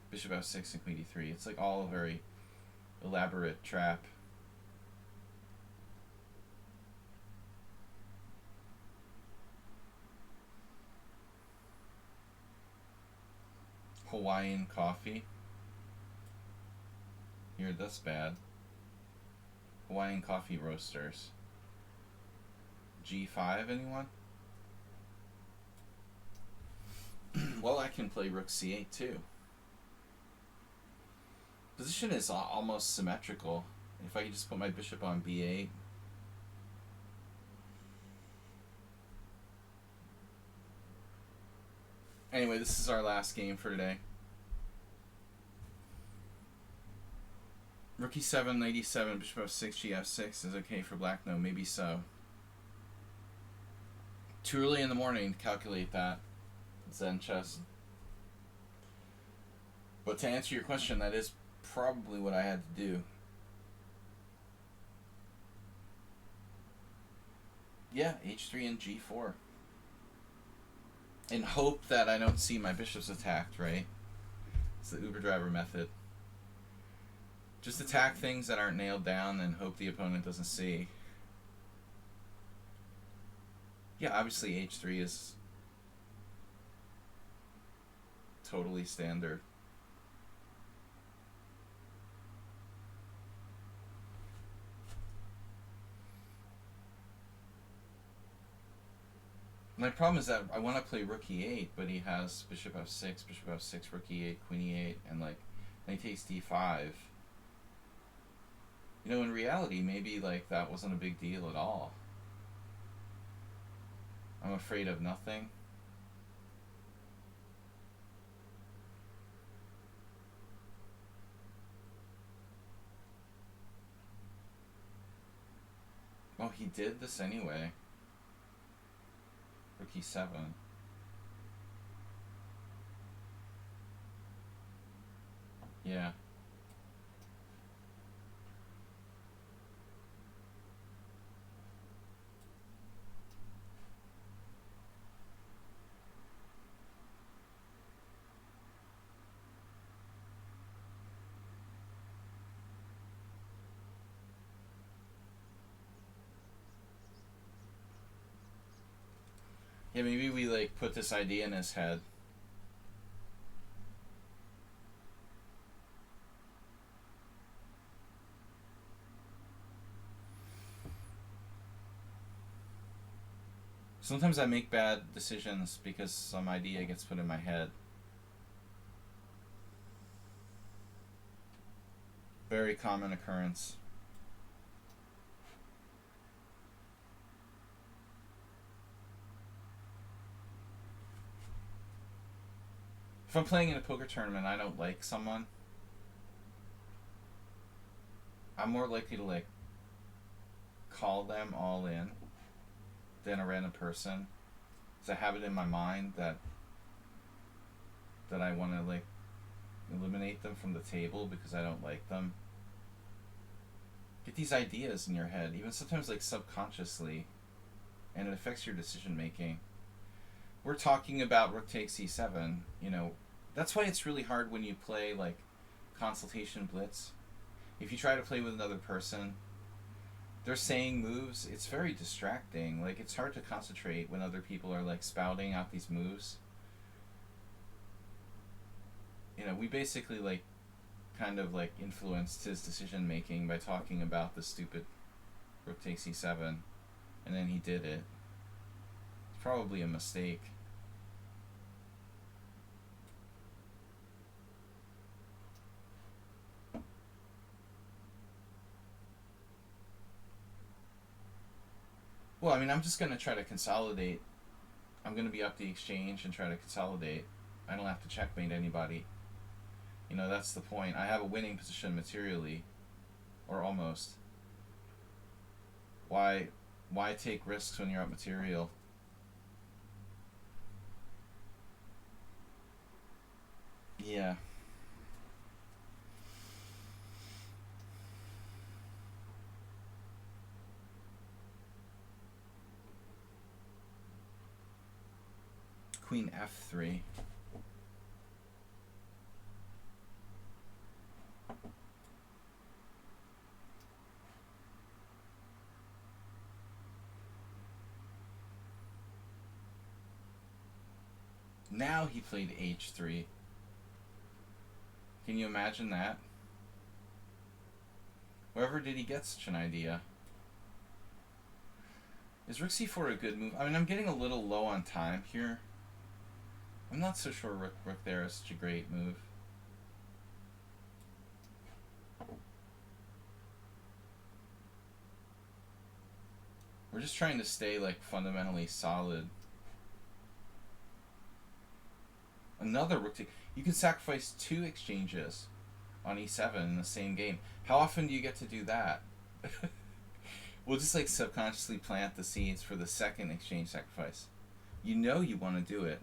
Bishop f6 and queen d3. It's like all a very elaborate trap. Hawaiian coffee. Here, that's bad. Hawaiian coffee roasters. G5, anyone? Well, I can play rook c8 too. Position is almost symmetrical. If I could just put my bishop on b8. Anyway, this is our last game for today. Rook e7, knight e7, bishop f6, g f6 is okay for black? No, maybe so. Too early in the morning to calculate that. Zen chess. But to answer your question, that is probably what I had to do. Yeah, h3 and g4. and hope that I don't see my bishops attacked, right? It's the Uber driver method. Just attack things that aren't nailed down and hope the opponent doesn't see. Yeah, obviously h3 is totally standard. My problem is that I want to play rook e8, but he has bishop f6, rook e8, queen e8, and like, then he takes d5. You know, in reality, maybe like that wasn't a big deal at all. I'm afraid of nothing. Oh, he did this anyway. Rook e7. Yeah. Yeah, maybe we like put this idea in his head. Sometimes I make bad decisions because some idea gets put in my head. Very common occurrence. If I'm playing in a poker tournament, I don't like someone, I'm more likely to like call them all in than a random person, because I have it in my mind that I want to like eliminate them from the table because I don't like them. Get these ideas in your head, even sometimes like subconsciously, and it affects your decision making. We're talking about rook takes e7, you know, that's why it's really hard when you play like consultation blitz. If you try to play with another person, they're saying moves, it's very distracting. Like, it's hard to concentrate when other people are like spouting out these moves. You know, we basically like kind of like influenced his decision making by talking about the stupid rook takes e7, and then he did it. It's probably a mistake. Well, I mean, I'm just going to try to consolidate. I'm going to be up the exchange and try to consolidate. I don't have to checkmate anybody. You know, that's the point. I have a winning position materially, or almost. Why take risks when you're up material? Yeah. Queen f3. Now he played h3. Can you imagine that? Wherever did he get such an idea? Is rook c4 a good move? I mean, I'm getting a little low on time here. I'm not so sure rook there is such a great move. We're just trying to stay like fundamentally solid. Another rook take. You can sacrifice 2 exchanges on e7 in the same game. How often do you get to do that? We'll just like subconsciously plant the seeds for the second exchange sacrifice. You know you want to do it.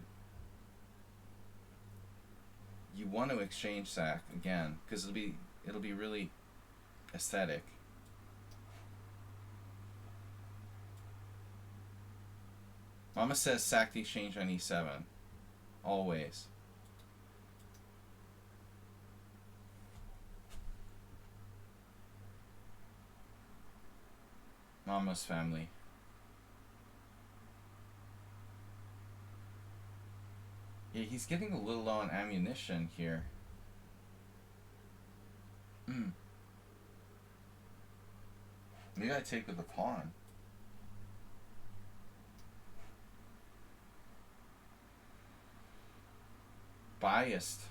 You want to exchange sack again because it'll be really aesthetic. Mama says sack the exchange on e7. Always. Mama's family. Yeah, he's getting a little low on ammunition here. Maybe I take with the pawn. Biased.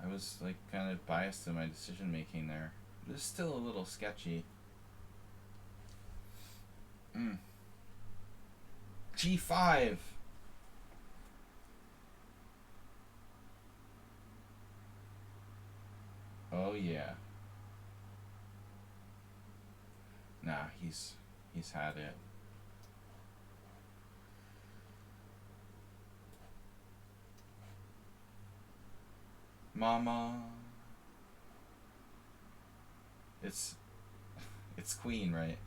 I was like kind of biased in my decision making there. This is still a little sketchy. G5. Oh yeah. Nah, he's had it. Mama. It's queen, right?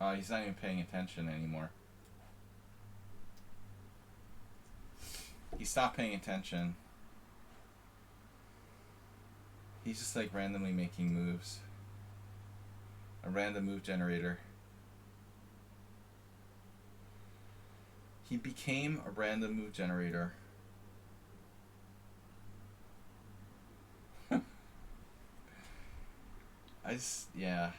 Oh, he's not even paying attention anymore. He stopped paying attention. He's just like randomly making moves. A random move generator. He became a random move generator. Yeah.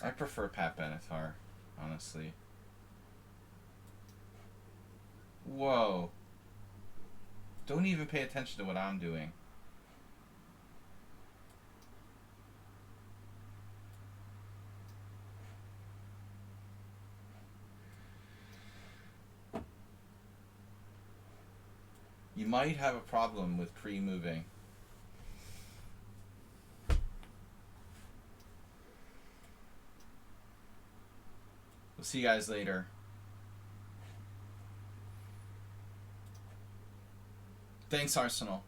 I prefer Pat Benatar, honestly. Whoa. Don't even pay attention to what I'm doing. You might have a problem with pre-moving. We'll see you guys later. Thanks, Arsenal.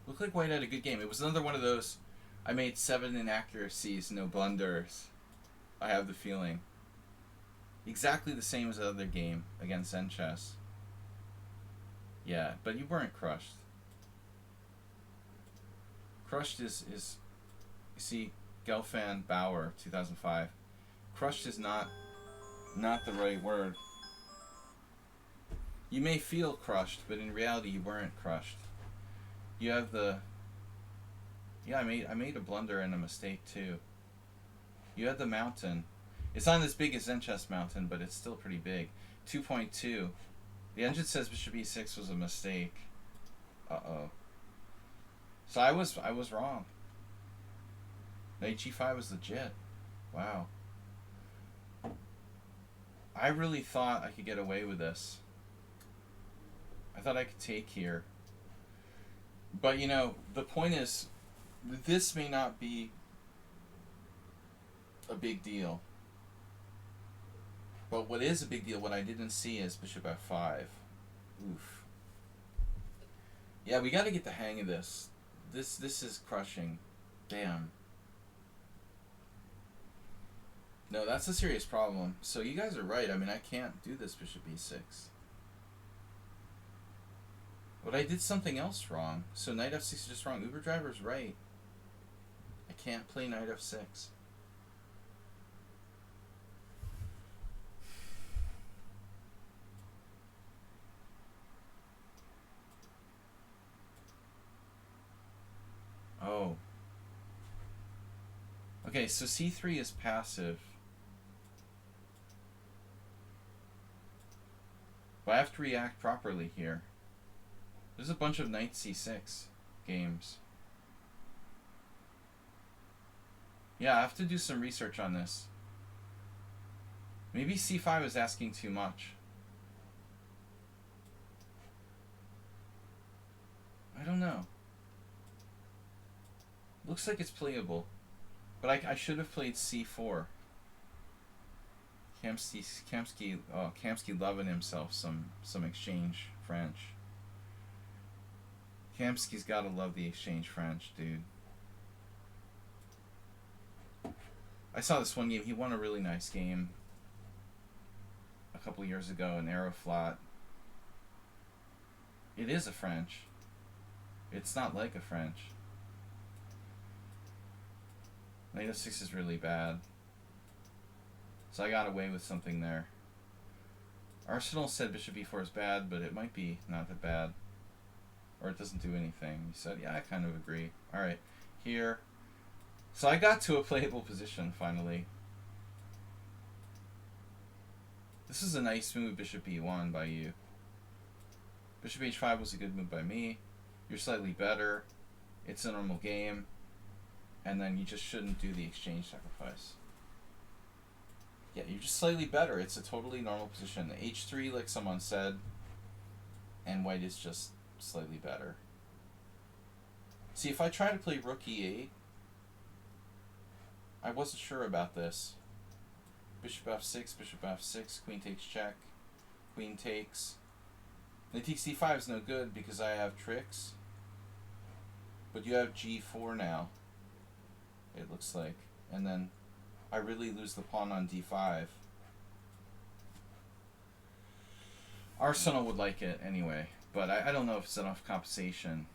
Looked like White had a good game. It was another one of those, I made 7 inaccuracies, no blunders. I have the feeling. Exactly the same as the other game against Zenchess. Yeah, but you weren't crushed. Crushed is you see, Gelfand Bauer, 2005. Crushed is not the right word. You may feel crushed, but in reality you weren't crushed. You have the... Yeah, I made a blunder and a mistake too. You had the mountain. It's not as big as Zenchess Mountain, but it's still pretty big. 2.2. The engine says bishop e6 was a mistake. Uh-oh. So I was wrong. Knight g5 was legit. Wow. I really thought I could get away with this. I thought I could take here. But, you know, the point is, this may not be a big deal. But what is a big deal, what I didn't see, is bishop f5. Oof. Yeah, we gotta get the hang of this. This is crushing. Damn. No, that's a serious problem. So you guys are right. I mean, I can't do this bishop e6. But I did something else wrong. So knight f6 is just wrong. Uber driver's right. I can't play knight f6. Oh. Okay, so c3 is passive. But I have to react properly here. There's a bunch of knight c6 games. Yeah, I have to do some research on this. Maybe c5 is asking too much. I don't know. Looks like it's playable. But I should have played c4. Kamsky loving himself some exchange French. Kamsky's gotta love the exchange French, dude. I saw this one game. He won a really nice game a couple years ago in Aeroflot. It is a French. It's not like a French. Knight f6 is really bad. So I got away with something there. Arsenal said bishop e4 is bad, but it might be not that bad. Or it doesn't do anything. He said, yeah, I kind of agree. Alright, here. So I got to a playable position, finally. This is a nice move, bishop e1 by you. Bishop h5 was a good move by me. You're slightly better. It's a normal game. And then you just shouldn't do the exchange sacrifice. Yeah, you're just slightly better. It's a totally normal position. h3, like someone said. And white is just slightly better. See, if I try to play rook e8, I wasn't sure about this. Bishop f6, bishop f6, queen takes check, queen takes. Knight takes c5 is no good because I have tricks. But you have g4 now, it looks like. And then I really lose the pawn on d5. Arsenal would like it anyway, but I don't know if it's enough compensation.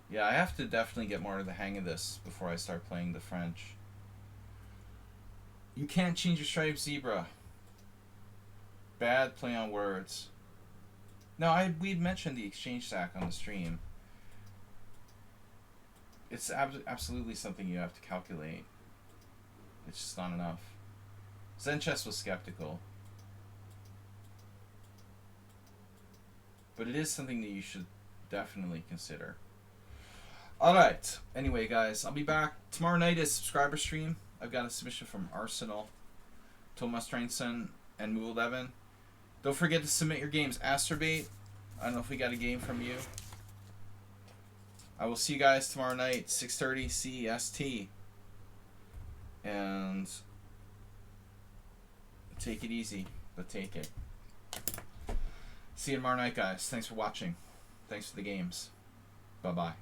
Yeah, I have to definitely get more of the hang of this before I start playing the French. You can't change your striped zebra. Bad play on words. No, we'd mentioned the exchange sack on the stream. It's absolutely something you have to calculate. It's just not enough. Zen Chess was skeptical. But it is something that you should definitely consider. Alright. Anyway, guys, I'll be back. Tomorrow night is subscriber stream. I've got a submission from Arsenal, Thomas Trainson, and Move 11. Don't forget to submit your games. Asterbait, I don't know if we got a game from you. I will see you guys tomorrow night, 6:30 CEST. And take it easy, but take it. See you tomorrow night, guys. Thanks for watching. Thanks for the games. Bye-bye.